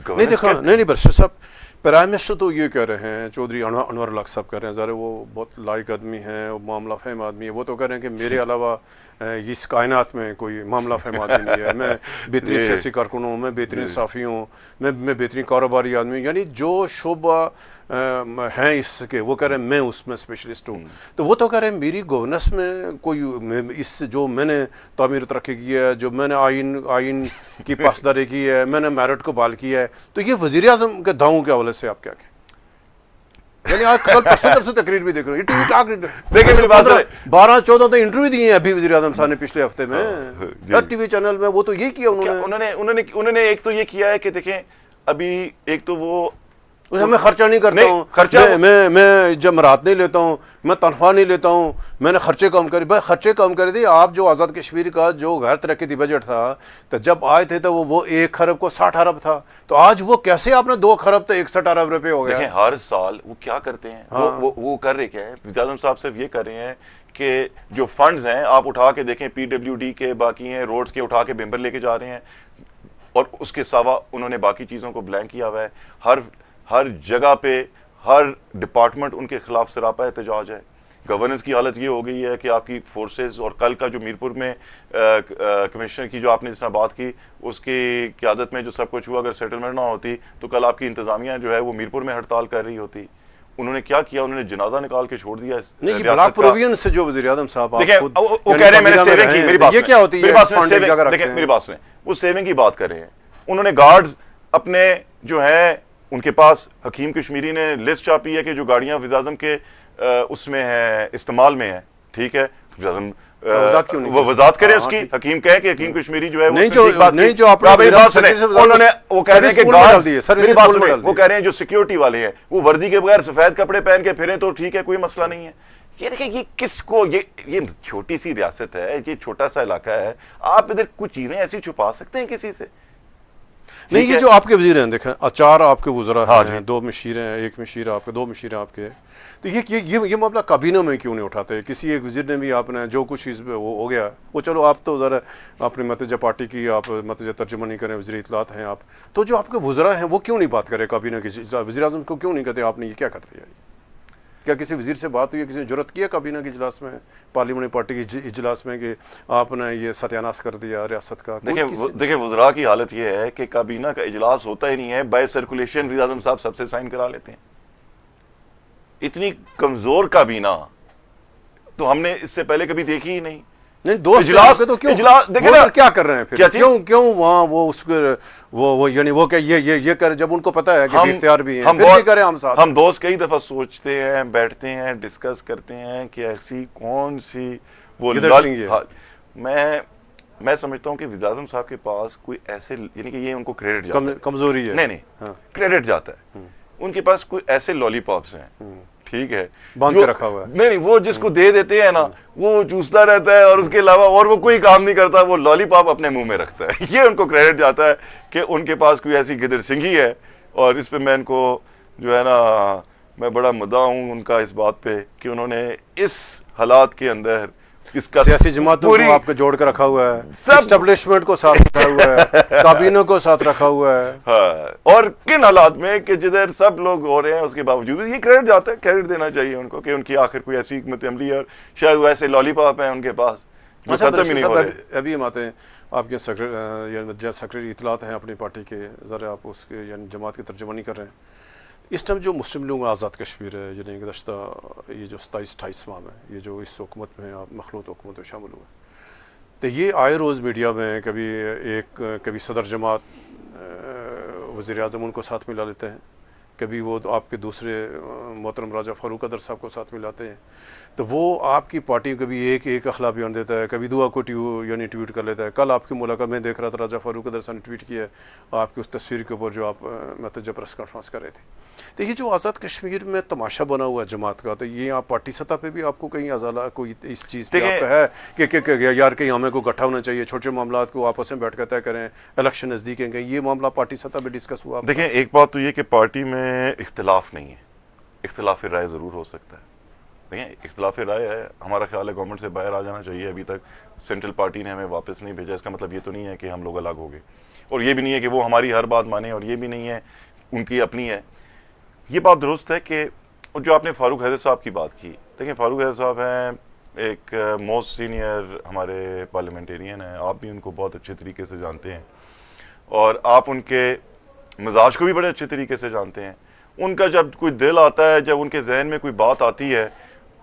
نہیں دیکھا نہیں برشید صاحب پرائم منسٹر تو یہ کہہ رہے ہیں چودھری انور الحق صاحب کہہ رہے ہیں ظاہر وہ بہت لائق آدمی ہیں معاملہ فہم آدمی ہے وہ تو کہہ رہے ہیں کہ میرے علاوہ اس کائنات میں کوئی معاملہ فہم آدمی نہیں ہے میں بہترین سیاسی کارکن ہوں میں بہترین صحافی ہوں میں بہترین کاروباری آدمی ہوں یعنی جو شعبہ ہیں اس کے وہ کہہ رہے ہیں میں اس میں اسپیشلسٹ ہوں تو وہ تو کہہ رہے ہیں میری گورننس میں کوئی اس جو میں نے تعمیر ترقی کی ہے جو میں نے آئین کی پاسداری کی ہے میں نے میرٹ کو بحال کیا ہے تو یہ وزیر اعظم کے دعووں کے حوالے سے آپ کیا کہیں یعنی آج کل پرسوں تقریر بھی دیکھ رہے ہیں 12-14 تو انٹرویو دیے ہیں ابھی وزیر اعظم صاحب نے پچھلے ہفتے میں ہر ٹی وی چینل میں وہ تو یہ کیا انہوں نے ایک تو یہ کیا ہے کہ دیکھیں ابھی ایک تو وہ میں خرچہ نہیں کرتا ہوں میں جمرات نہیں لیتا ہوں میں تنخواہ نہیں لیتا ہوں میں نے خرچے کم کرے بھائی خرچے کم کر دیے آپ جو آزاد کشمیر کا جو غیر ترقیاتی بجٹ تھا تو جب آئے تھے تو وہ 1 خرب کو 60 ارب تھا تو آج وہ کیسے آپ نے 2 خرب تو 61 ارب روپے ہو گیا. دیکھیں ہر سال وہ کیا کرتے ہیں وہ کر رہے کیا ہے وزیر اعظم صاحب صرف یہ کر رہے ہیں کہ جو فنڈز ہیں آپ اٹھا کے دیکھیں پی ڈبلیو ڈی کے باقی ہیں روڈز کے اٹھا کے بمبر لے کے جا رہے ہیں اور اس کے سوا انہوں نے باقی چیزوں کو بلینک کیا ہوا ہے. ہر جگہ پہ ہر ڈپارٹمنٹ ان کے خلاف سراپا احتجاج ہے. گورننس کی حالت یہ ہو گئی ہے کہ آپ کی فورسز اور کل کا جو میرپور میں کمشنر کی جو آپ نے جس طرح بات کی اس کی قیادت میں جو سب کچھ ہوا اگر سیٹلمنٹ نہ ہوتی تو کل آپ کی انتظامیہ جو ہے وہ میرپور میں ہڑتال کر رہی ہوتی. انہوں نے کیا کیا انہوں نے جنازہ نکال کے چھوڑ دیا. نہیں بلاک پروویژن سے جو وزیر اعظم صاحب وہ کہہ رہے ہیں میں نے سیونگ کی میری بات یہ کیا ہوتی ہے دیکھیں میری بات سنیں وہ سیونگ کی بات کر رہے ہیں. انہوں نے گارڈز اپنے جو ہیں ان کے پاس حکیم کشمیری نے لسٹ چھاپی ہے کہ جو گاڑیاں وزیر اعظم کے اس میں ہیں استعمال میں ہیں ٹھیک ہے وہ وضاحت کریں اس کی حکیم کہیں کہ حکیم کشمیری جو ہے وہ کہہ رہے ہیں کہ وہ کہہ رہے ہیں جو سیکیورٹی والے ہیں وہ وردی کے بغیر سفید کپڑے پہن کے پھریں تو ٹھیک ہے کوئی مسئلہ نہیں ہے. یہ دیکھیں یہ کس کو یہ چھوٹی سی ریاست ہے یہ چھوٹا سا علاقہ ہے آپ ادھر کچھ چیزیں ایسی چھپا سکتے ہیں کسی سے. نہیں یہ جو آپ کے وزیر ہیں دیکھیں 4 آپ کے وزراء ہیں 2 مشیر ہیں 1 مشیر آپ کے 2 مشیر آپ کے تو یہ معاملہ کابینہ میں کیوں نہیں اٹھاتے کسی ایک وزیر نے بھی آپ نے جو کچھ چیز وہ ہو گیا وہ چلو آپ تو ذرا اپنی متحدہ پارٹی کی آپ متحدہ ترجمہ نہیں کریں وزیر اطلاعات ہیں آپ تو جو آپ کے وزراء ہیں وہ کیوں نہیں بات کرے کابینہ کی وزیر اعظم کو کیوں نہیں کہتے آپ نے یہ کیا کر دیا کیا کسی وزیر سے بات ہوئی کسی نے جرت کیا کابینہ کے اجلاس میں پارلیمنٹ پارٹی کے اجلاس میں کہ آپ نے یہ ستیاناش کر دیا ریاست کا. دیکھیں وزراء کی حالت یہ ہے کہ کابینہ کا اجلاس ہوتا ہی نہیں ہے بائی سرکولیشن وزیر اعظم صاحب سب سے سائن کرا لیتے ہیں. اتنی کمزور کابینہ تو ہم نے اس سے پہلے کبھی دیکھی ہی نہیں. اجلاس تو کیا کر رہے ہیں پھر کیوں وہاں وہ اس وہ یعنی وہ کہ یہ کرے جب ان کو پتا ہے کہ اختیار بھی ہے پھر بھی کریں ہم ساتھ. ہم دوست کئی دفعہ سوچتے ہیں بیٹھتے ہیں ڈسکس کرتے ہیں کہ ایسی کون سی وہ میں سمجھتا ہوں کہ وزیر اعظم صاحب کے پاس کوئی ایسے یعنی کہ یہ ان کو کریڈٹ جاتا ہے کمزوری ہے نہیں کریڈٹ جاتا ہے ان کے پاس کوئی ایسے لالی پاپس ہیں ٹھیک ہے باندھ کے رکھا ہوا ہے نہیں وہ جس کو دے دیتے ہیں نا وہ چوستا رہتا ہے اور اس کے علاوہ اور وہ کوئی کام نہیں کرتا وہ لالی پاپ اپنے منہ میں رکھتا ہے. یہ ان کو کریڈٹ جاتا ہے کہ ان کے پاس کوئی ایسی گدر سنگھی ہے اور اس پہ میں ان کو جو ہے نا میں بڑا مدعا ہوں ان کا اس بات پہ کہ انہوں نے اس حالات کے اندر اس کا سیاسی جماعتوں کو آپ کو جوڑ کے رکھا ہوا ہے اسٹیبلشمنٹ کو ساتھ رکھا ہوا ہے کابینہ کو ساتھ رکھا ہوا ہے اور کن حالات میں کہ جدھر سب لوگ ہو رہے ہیں اس کے باوجود یہ کریڈٹ جاتا ہے. کریڈٹ دینا چاہیے ان کو کہ ان کی آخر کوئی ایسی حکمت عملی ہے اور شاید وہ ایسے لالی پاپ ہیں ان کے پاس جو ختم ہی نہیں ہو رہے. ابھی ہم آتے ہیں آپ کے سیکرٹری اطلاعات ہیں اپنی پارٹی کے ذرا آپ اس کے یعنی جماعت کی ترجمانی کر رہے ہیں اس ٹائم جو مسلم لوگ آزاد کشمیر ہے یعنی گزشتہ یہ جو 27-28 ماہ میں یہ جو اس حکومت میں آپ مخلوط حکومت میں شامل ہوئے تو یہ آئے روز میڈیا میں کبھی صدر جماعت وزیر اعظم ان کو ساتھ ملا لیتے ہیں کبھی وہ آپ کے دوسرے محترم راجہ فاروق قدر صاحب کو ساتھ ملاتے ہیں تو وہ آپ کی پارٹی کبھی ایک اخلاق بیان دیتا ہے کبھی دعا کو یعنی ٹویٹ کر لیتا ہے. کل آپ کی ملاقات میں دیکھ رہا تھا راجہ فاروق قدر صاحب نے ٹویٹ کیا ہے آپ کی اس تصویر کے اوپر جو آپ متحدہ پریس کانفرنس کر رہے تھے. تو یہ جو آزاد کشمیر میں تماشا بنا ہوا ہے جماعت کا تو یہ آپ پارٹی سطح پہ بھی آپ کو کہیں ازالہ کوئی اس چیز پہ آپ کا ہے کہ یار کہیں ہمیں کو اکٹھا ہونا چاہیے چھوٹے معاملات کو آپس میں بیٹھ کر طے کریں الیکشن نزدیک ہیں کہیں یہ معاملہ پارٹی سطح پہ ڈسکس ہوا. دیکھیں ایک بات تو یہ کہ پارٹی میں اختلاف نہیں ہے اختلاف رائے ضرور ہو سکتا ہے دیکھیں اختلاف رائے ہے, ہمارا خیال ہے گورنمنٹ سے باہر آ جانا چاہیے. ابھی تک سینٹرل پارٹی نے ہمیں واپس نہیں بھیجا. اس کا مطلب یہ تو نہیں ہے کہ ہم لوگ الگ ہو گئے, اور یہ بھی نہیں ہے کہ وہ ہماری ہر بات مانیں, اور یہ بھی نہیں ہے ان کی اپنی ہے. یہ بات درست ہے کہ جو آپ نے فاروق حیدر صاحب کی بات کی, دیکھیں فاروق حیدر صاحب ہیں ایک موسٹ سینئر ہمارے پارلیمنٹیرین ہیں, آپ بھی ان کو بہت اچھے طریقے سے جانتے ہیں, اور آپ ان کے مزاج کو بھی بڑے اچھے طریقے سے جانتے ہیں. ان کا جب کوئی دل آتا ہے, جب ان کے ذہن میں کوئی بات آتی ہے,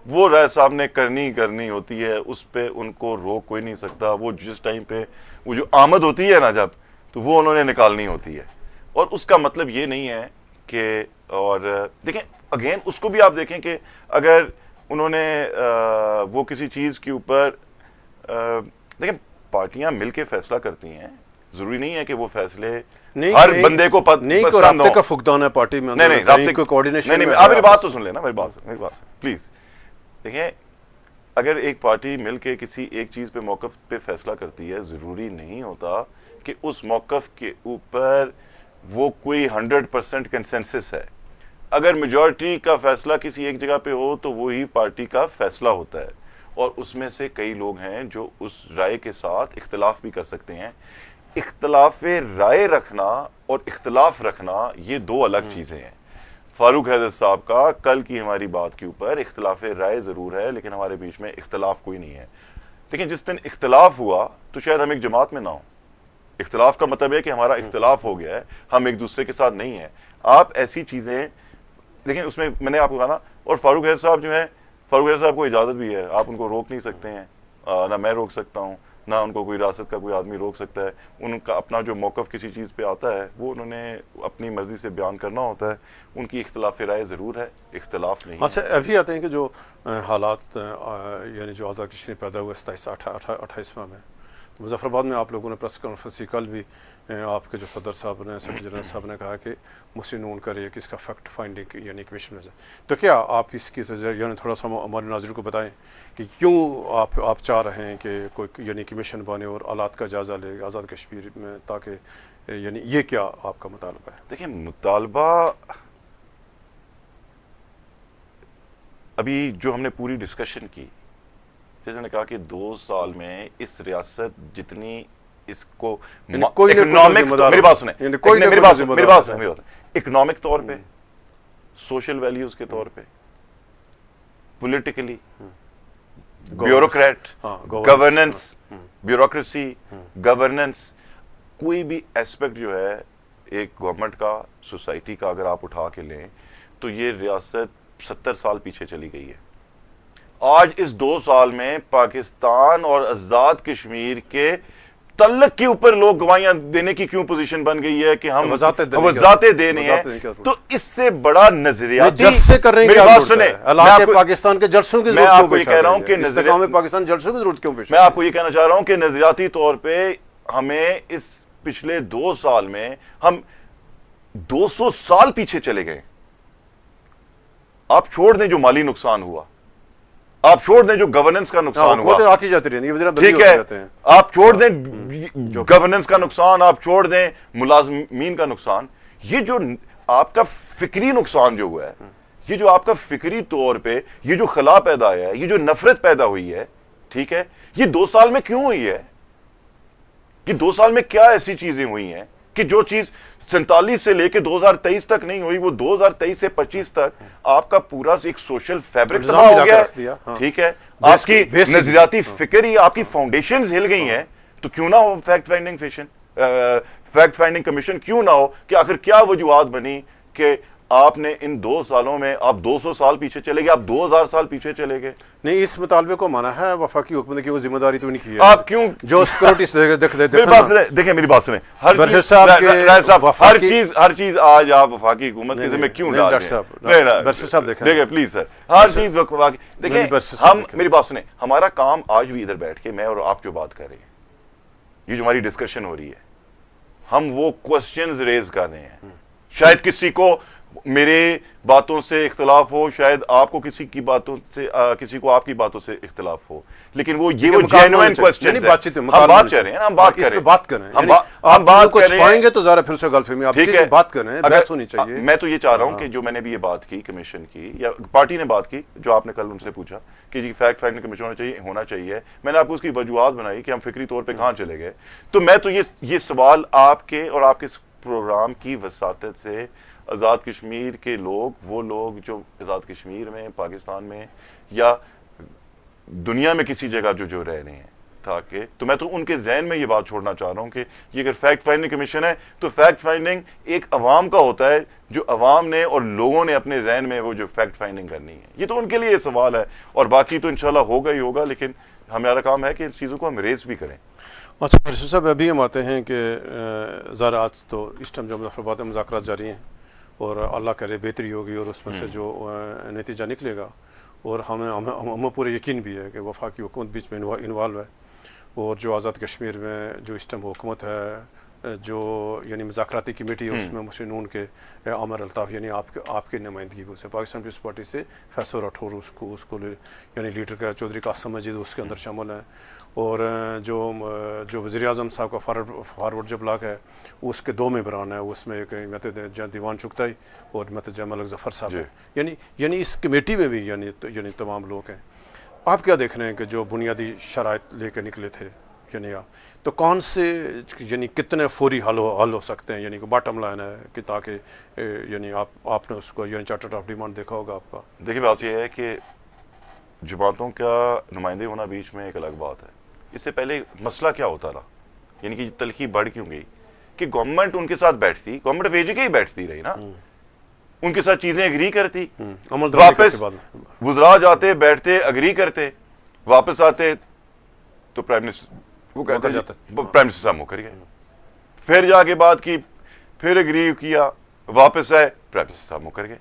وہ رائے صاحب نے کرنی ہوتی ہے, اس پہ ان کو روک کوئی نہیں سکتا. وہ جس ٹائم پہ وہ جو آمد ہوتی ہے نا جب, تو وہ انہوں نے نکالنی ہوتی ہے. اور اس کا مطلب یہ نہیں ہے کہ, اور دیکھیں اگین اس کو بھی آپ دیکھیں کہ اگر انہوں نے وہ کسی چیز کے اوپر, دیکھیں پارٹیاں مل کے فیصلہ کرتی ہیں, ضروری نہیں ہے کہ وہ فیصلے ہر بندے کو پسند ہوں. کا فقدان ہے پارٹی میں, نہیں آپ میری بات تو سن لینا, میری بات پلیز. دیکھیں اگر ایک پارٹی مل کے کسی ایک چیز پہ موقف پہ فیصلہ کرتی ہے, ضروری نہیں ہوتا کہ اس موقف کے اوپر وہ کوئی 100% کنسنسس ہے. اگر میجورٹی کا فیصلہ کسی ایک جگہ پہ ہو تو وہی پارٹی کا فیصلہ ہوتا ہے, اور اس میں سے کئی لوگ ہیں جو اس رائے کے ساتھ اختلاف بھی کر سکتے ہیں. اختلاف رائے رکھنا اور اختلاف رکھنا یہ دو الگ چیزیں ہیں. فاروق حیدر صاحب کا کل کی ہماری بات کے اوپر اختلاف رائے ضرور ہے, لیکن ہمارے بیچ میں اختلاف کوئی نہیں ہے. لیکن جس دن اختلاف ہوا تو شاید ہم ایک جماعت میں نہ ہوں. اختلاف کا مطلب ہے کہ ہمارا اختلاف ہو گیا ہے, ہم ایک دوسرے کے ساتھ نہیں ہیں. آپ ایسی چیزیں دیکھیں, اس میں میں نے آپ کو کہا نا, اور فاروق حیدر صاحب جو ہیں, فاروق حیدر صاحب کو اجازت بھی ہے, آپ ان کو روک نہیں سکتے ہیں, نہ میں روک سکتا ہوں, نہ ان کو کوئی ریاست کا کوئی آدمی روک سکتا ہے. ان کا اپنا جو موقف کسی چیز پہ آتا ہے وہ انہوں نے اپنی مرضی سے بیان کرنا ہوتا ہے. ان کی اختلاف رائے ضرور ہے, اختلاف نہیں. اچھا ابھی آتے ہیں کہ جو حالات یعنی جو آزاد کشمیر پیدا ہوئے 27-28 میں, مظفر آباد میں آپ لوگوں نے پریس کانفرنس کی, کل بھی آپ کے جو صدر صاحب نے, سیکرٹری جنرل صاحب نے کہا کہ مسلم نون کرے کہ اس کا فیکٹ فائنڈنگ یعنی کمیشن میں جائے. تو کیا آپ اس کی یعنی تھوڑا سا ہمارے ناظرین کو بتائیں کہ کیوں آپ چاہ رہے ہیں کہ کوئی یعنی کمیشن بنے اور حالات کا جائزہ لے آزاد کشمیر میں, تاکہ یعنی یہ کیا آپ کا مطالبہ ہے؟ دیکھیں مطالبہ ابھی جو ہم نے پوری ڈسکشن کی, جیسے نے کہا کہ 2 سال میں اس ریاست جتنی اس کو میری بات سنیں, اکنامک طور پہ, سوشل ویلیوز کے طور پہ, politically, bureaucrat, governance, bureaucracy, governance, کوئی بھی ایسپیکٹ جو ہے ایک گورنمنٹ کا, سوسائٹی کا اگر آپ اٹھا کے لیں تو یہ ریاست 70 سال پیچھے چلی گئی ہے. آج اس 2 سال میں پاکستان اور آزاد کشمیر کے تعلق کے اوپر لوگ گواہیاں دینے کی کیوں پوزیشن بن گئی ہے کہ ہم وضاحتیں دینے ہیں. تو اس سے بڑا نظریاتی پاکستان کے جلسوں کی میں آپ کو یہ کہہ رہا ہوں کہ پاکستان جلسوں کی ضرورت کیوں پیش, میں آپ کو یہ کہنا چاہ رہا ہوں کہ نظریاتی طور پہ ہمیں اس پچھلے 2 سال میں ہم 200 سال پیچھے چلے گئے. آپ چھوڑ دیں جو مالی نقصان ہوا, آپ چھوڑ دیں جو گورننس کا نقصان ہوا, ٹھیک ہے, آپ چھوڑ دیں گورننس کا نقصان, آپ چھوڑ دیں ملازمین کا نقصان, یہ جو آپ کا فکری نقصان جو ہوا ہے, یہ جو آپ کا فکری طور پہ یہ جو خلا پیدا ہے, یہ جو نفرت پیدا ہوئی ہے, ٹھیک ہے, یہ 2 سال میں کیوں ہوئی ہے؟ یہ 2 سال میں کیا ایسی چیزیں ہوئی ہیں کہ جو چیز 47 سے لے کے 2023 تک نہیں ہوئی, وہ 2023 سے 25 تک آپ کا پورا ایک سوشل فیبرک تباہ ہو گیا ہے, ٹھیک ہے, آپ کی نظریاتی فکر ہی, آپ کی فاؤنڈیشنز ہل گئی ہیں. تو کیوں نہ ہو فیکٹ فائنڈنگ کمیشن, کیوں نہ ہو کہ آخر کیا وجوہات بنی کہ آپ نے ان 2 سالوں میں آپ 200 سال پیچھے چلے گئے, آپ 2000 سال پیچھے چلے گئے. نہیں, اس مطالبے کو مانا ہے وفاقی حکومت کی, وہ ذمہ داری تو نہیں کی ہے. آپ کیوں جو سیکورٹی دیکھیں میری بات سنیں, ہر چیز آج آپ وفاقی حکومت کے ذمہ کیوں ڈال رہے ہیں؟ دیکھیں پلیز سر, ہر چیز دیکھیں, ہم میری بات سنیں, ہمارا کام آج بھی ادھر بیٹھ کے میں اور آپ جو بات کر رہے ہیں, یہ جو ہماری ڈسکشن ہو رہی ہے, ہم وہ کوسچنز ریز کر رہے ہیں. شاید کسی کو میرے باتوں سے اختلاف ہو, شاید آپ کو کسی کی باتوں سے کسی کو آپ کی باتوں سے اختلاف ہو, لیکن وہ جینوئن کوسچنز ہیں. ہم بات کر رہے ہیں, ہم بات کریں, بات کریں, ہم بات کو کریں, چھپائیں گے تو ذرا پھر سے غلط فہمی. آپ ٹھیک ہے, بات کریں, بحث ہونی چاہیے. میں تو یہ چاہ رہا ہوں کہ جو میں نے بھی یہ بات کی کمیشن کی یا پارٹی نے بات کی, جو آپ نے کل ان سے پوچھا کہ جی فیکٹ فائنڈنگ کمیشن ہونا چاہیے, میں نے آپ کو اس کی وجوہات بنائی کہ ہم فکری طور پہ کہاں چلے گئے. تو میں تو یہ سوال آپ کے اور آپ کے پروگرام کی وساطت سے آزاد کشمیر کے لوگ, وہ لوگ جو آزاد کشمیر میں, پاکستان میں یا دنیا میں کسی جگہ جو رہ رہے ہیں, تاکہ تو میں تو ان کے ذہن میں یہ بات چھوڑنا چاہ رہا ہوں کہ یہ اگر فیکٹ فائنڈنگ کمیشن ہے تو فیکٹ فائنڈنگ ایک عوام کا ہوتا ہے, جو عوام نے اور لوگوں نے اپنے ذہن میں وہ جو فیکٹ فائنڈنگ کرنی ہے. یہ تو ان کے لیے یہ سوال ہے, اور باقی تو انشاءاللہ ہوگا ہی ہوگا, لیکن ہمارا کام ہے کہ ان چیزوں کو ہم ریز بھی کریں. اچھا فیصل صاحب, ابھی ہم آتے ہیں کہ ذرا آج تو اس ٹائم جو مظفر آباد میں مذاکرات جاری ہیں, اور اللہ کرے بہتری ہوگی اور اس میں سے جو نتیجہ نکلے گا, اور ہمیں پورے یقین بھی ہے کہ وفاقی حکومت بیچ میں انوالو ہے, اور جو آزاد کشمیر میں جو اس ٹائم حکومت ہے, جو یعنی مذاکراتی کمیٹی ہے, اس میں مسلم نون کے عامر الطاف یعنی آپ کی نمائندگی سے, پاکستان پیپلز پارٹی سے فیصل راٹھور اس کو یعنی لیڈر کا چودھری قاسم مجید اس کے اندر شامل ہیں, اور جو وزیر اعظم صاحب کا فارورڈ جو بلاک ہے اس کے 2 ممبران ہیں, اس میں ایک دیوان چغتائی اور جناب ملک ظفر صاحب ہیں. یعنی اس کمیٹی میں بھی یعنی تمام لوگ ہیں. آپ کیا دیکھ رہے ہیں کہ جو بنیادی شرائط لے کے نکلے تھے, یعنی تو کون سے یعنی کتنے فوری حل ہو سکتے ہیں, یعنی کہ باٹم لائن ہے کہ تاکہ یعنی آپ نے اس کو یعنی چارٹر آف ڈیمانڈ دیکھا ہوگا آپ کا. دیکھیے بات یہ ہے کہ جماعتوں کا نمائندے ہونا بیچ میں ایک الگ بات ہے. اس سے پہلے مسئلہ کیا ہوتا رہا, یعنی کہ تلخی بڑھ کیوں گئی کہ گورنمنٹ ان کے ساتھ بیٹھتی, گورنمنٹ ویجے کے ہی بیٹھتی رہی نا, ان کے ساتھ چیزیں اگری کرتی, واپس وزراء جاتے بیٹھتے اگری کرتے, واپس آتے تو پرائم منسٹر وہ کہتے پرائم منسٹر صاحب مکر گئے, پھر جا کے بات کی, پھر اگری کیا, واپس آئے پرائم منسٹر صاحب مکر گئے.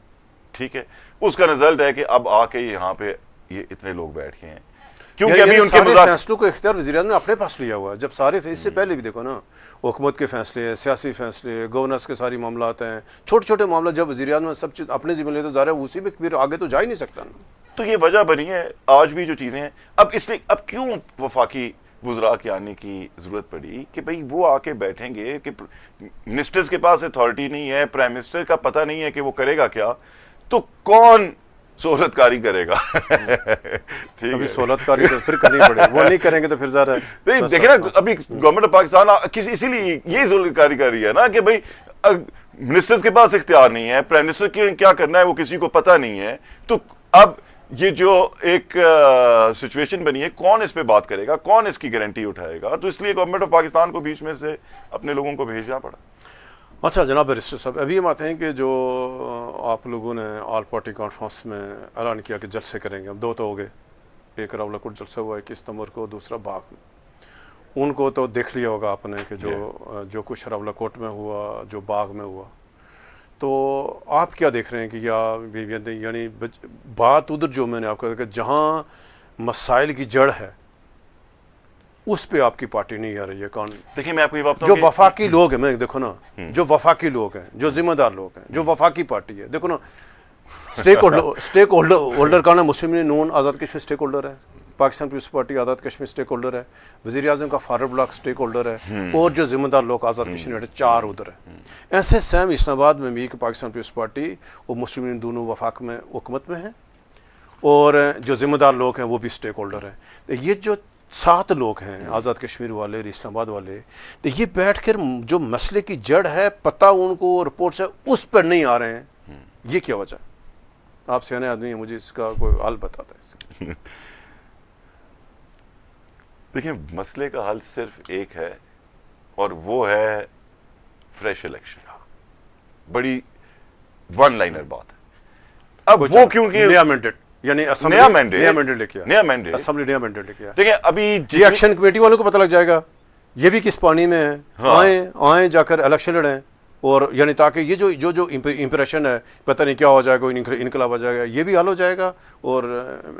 ٹھیک ہے, اس کا رزلٹ ہے کہ اب آ کے یہاں پہ یہ اتنے لوگ بیٹھ کے ہیں, کیونکہ ابھی ان کے فیصلوں کو اختیار وزیر اعظم نے اپنے پاس لیا ہوا ہے. جب سارے اس سے پہلے بھی دیکھو نا, حکومت کے فیصلے, سیاسی فیصلے, گورننس کے ساری معاملات ہیں, چھوٹے چھوٹے معاملات, جب وزیر اعظم سب چیز اپنے ذمہ لیتے ظاہر ہے اسی میں پھر آگے تو جا ہی نہیں سکتا. تو یہ وجہ بنی ہے آج بھی جو چیزیں ہیں. اب اس لیے اب کیوں وفاقی وزراء کے آنے کی ضرورت پڑی کہ بھئی وہ آ کے بیٹھیں گے کہ منسٹرز کے پاس اتھارٹی نہیں ہے, پرائم منسٹر کا پتہ نہیں ہے کہ وہ کرے گا کیا, تو کون سہولت کاری کرے گا. ابھی سہولت کاری تو پھر کرنی پڑے, وہ نہیں کریں گے تو پھر ظاہر ہے. دیکھیں نا, ابھی گورنمنٹ آف پاکستان اسی لیے یہی سہولت کاری کر رہی ہے نا کہ بھئی منسٹرز کے پاس اختیار نہیں ہے, پرائم منسٹر کیا کرنا ہے وہ کسی کو پتہ نہیں ہے. تو اب یہ جو ایک سچویشن بنی ہے, کون اس پہ بات کرے گا, کون اس کی گارنٹی اٹھائے گا, تو اس لیے گورنمنٹ آف پاکستان کو بیچ میں سے اپنے لوگوں کو بھیجنا پڑا. اچھا جناب بیرسٹر صاحب, ابھی ہم آتے ہیں کہ جو آپ لوگوں نے آل پارٹی کانفرنس میں اعلان کیا کہ جلسے کریں گے, اب 2 تو ہو گئے, ایک راولاکوٹ جلسہ ہوا 21 ستمبر کو, دوسرا باغ میں. ان کو تو دیکھ لیا ہوگا آپ نے کہ جو کچھ راولاکوٹ میں ہوا, جو باغ میں ہوا, تو آپ کیا دیکھ رہے ہیں کہ یعنی بات ادھر جو میں نے آپ کو دیکھا جہاں مسائل کی جڑ ہے اس پہ آپ کی پارٹی نہیں آ رہی ہے. کون دیکھیں میں آپ کو یہ بات جو وفاقی لوگ ہیں, میں دیکھو نا, جو وفاقی لوگ ہیں, جو ذمہ دار لوگ ہیں, جو وفاقی پارٹی ہے, دیکھو نا, اسٹیک ہولڈر کون ہے, مسلم نون آزاد کشمیر اسٹیک ہولڈر ہے, Pakistan Peoples party Azad Kashmir stake holder ہے, وزیر اعظم کا فارورڈ بلاک اسٹیک ہولڈر ہے, اور جو ذمہ دار لوگ آزاد کشمیر 4 ادھر ہیں. ایسے سیم اسلام آباد میں بھی کہ پاکستان پیپلز پارٹی اور مسلم نون دونوں وفاق میں حکومت میں ہیں, اور جو ذمہ دار لوگ ہیں وہ بھی اسٹیک ہولڈر ہیں. یہ جو 7 لوگ ہیں آزاد کشمیر والے, اسلام آباد والے, تو یہ بیٹھ کر جو مسئلے کی جڑ ہے پتہ ان کو رپورٹ سے اس پر نہیں آ رہے ہیں. یہ کیا وجہ؟ آپ سیانے آدمی ہیں, مجھے اس کا کوئی حل بتاتا ہے. دیکھیں مسئلے کا حل صرف ایک ہے, اور وہ ہے فریش الیکشن. بڑی ون لائنر بات ہے. اب وہ کیونکہ نیا مینڈیٹ, یعنی نیا مینڈیٹ لے کے اسمبلی نیا مینڈیٹ لے کے دیکھیں ابھی یہ ایکشن کمیٹی والوں کو پتہ لگ جائے گا یہ بھی کس پانی میں ہے, آئیں جا کر الیکشن لڑیں, اور یعنی تاکہ یہ جو امپریشن ہے پتہ نہیں کیا ہو جائے گا, انقلاب آ جائے گا, یہ بھی حل ہو جائے گا اور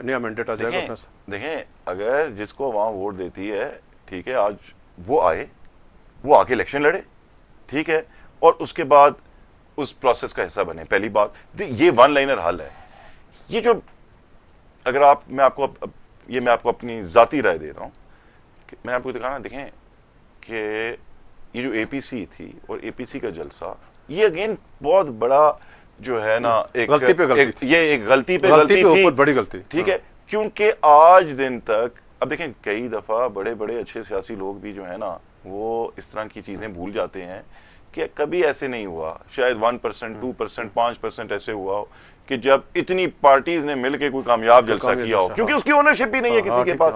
نیا مینڈیٹ آ جائے گا. دیکھیں اگر جس کو وہاں ووٹ دیتی ہے, ٹھیک ہے, آج وہ آئے, وہ آ کے الیکشن لڑے, ٹھیک ہے, اور اس کے بعد اس پروسیس کا حصہ بنے. پہلی بات یہ ون لائنر حل ہے. یہ جو اگر میں آپ کو اپنی ذاتی رائے دے رہا ہوں کہ میں آپ کو دکھانا دیکھیں کہ یہ جو اے پی سی تھی اور اے پی سی کا جلسہ یہ اگین بہت بڑا جو ہے نا ایک غلطی پہ غلطی تھی. یہ ایک غلطی پہ غلطی تھی, بڑی غلطی. ٹھیک ہے, کیونکہ آج دن تک اب دیکھیں کئی دفعہ بڑے بڑے اچھے سیاسی لوگ بھی جو ہے نا وہ اس طرح کی چیزیں بھول جاتے ہیں کہ کبھی ایسے نہیں ہوا, شاید 1%, 2%, 5% ایسے ہوا ہو کہ جب اتنی پارٹیز نے مل کے کوئی کامیاب جلسہ کیا ہو, کیونکہ اس کی اونرشپ ہی نہیں ہے کسی کے پاس.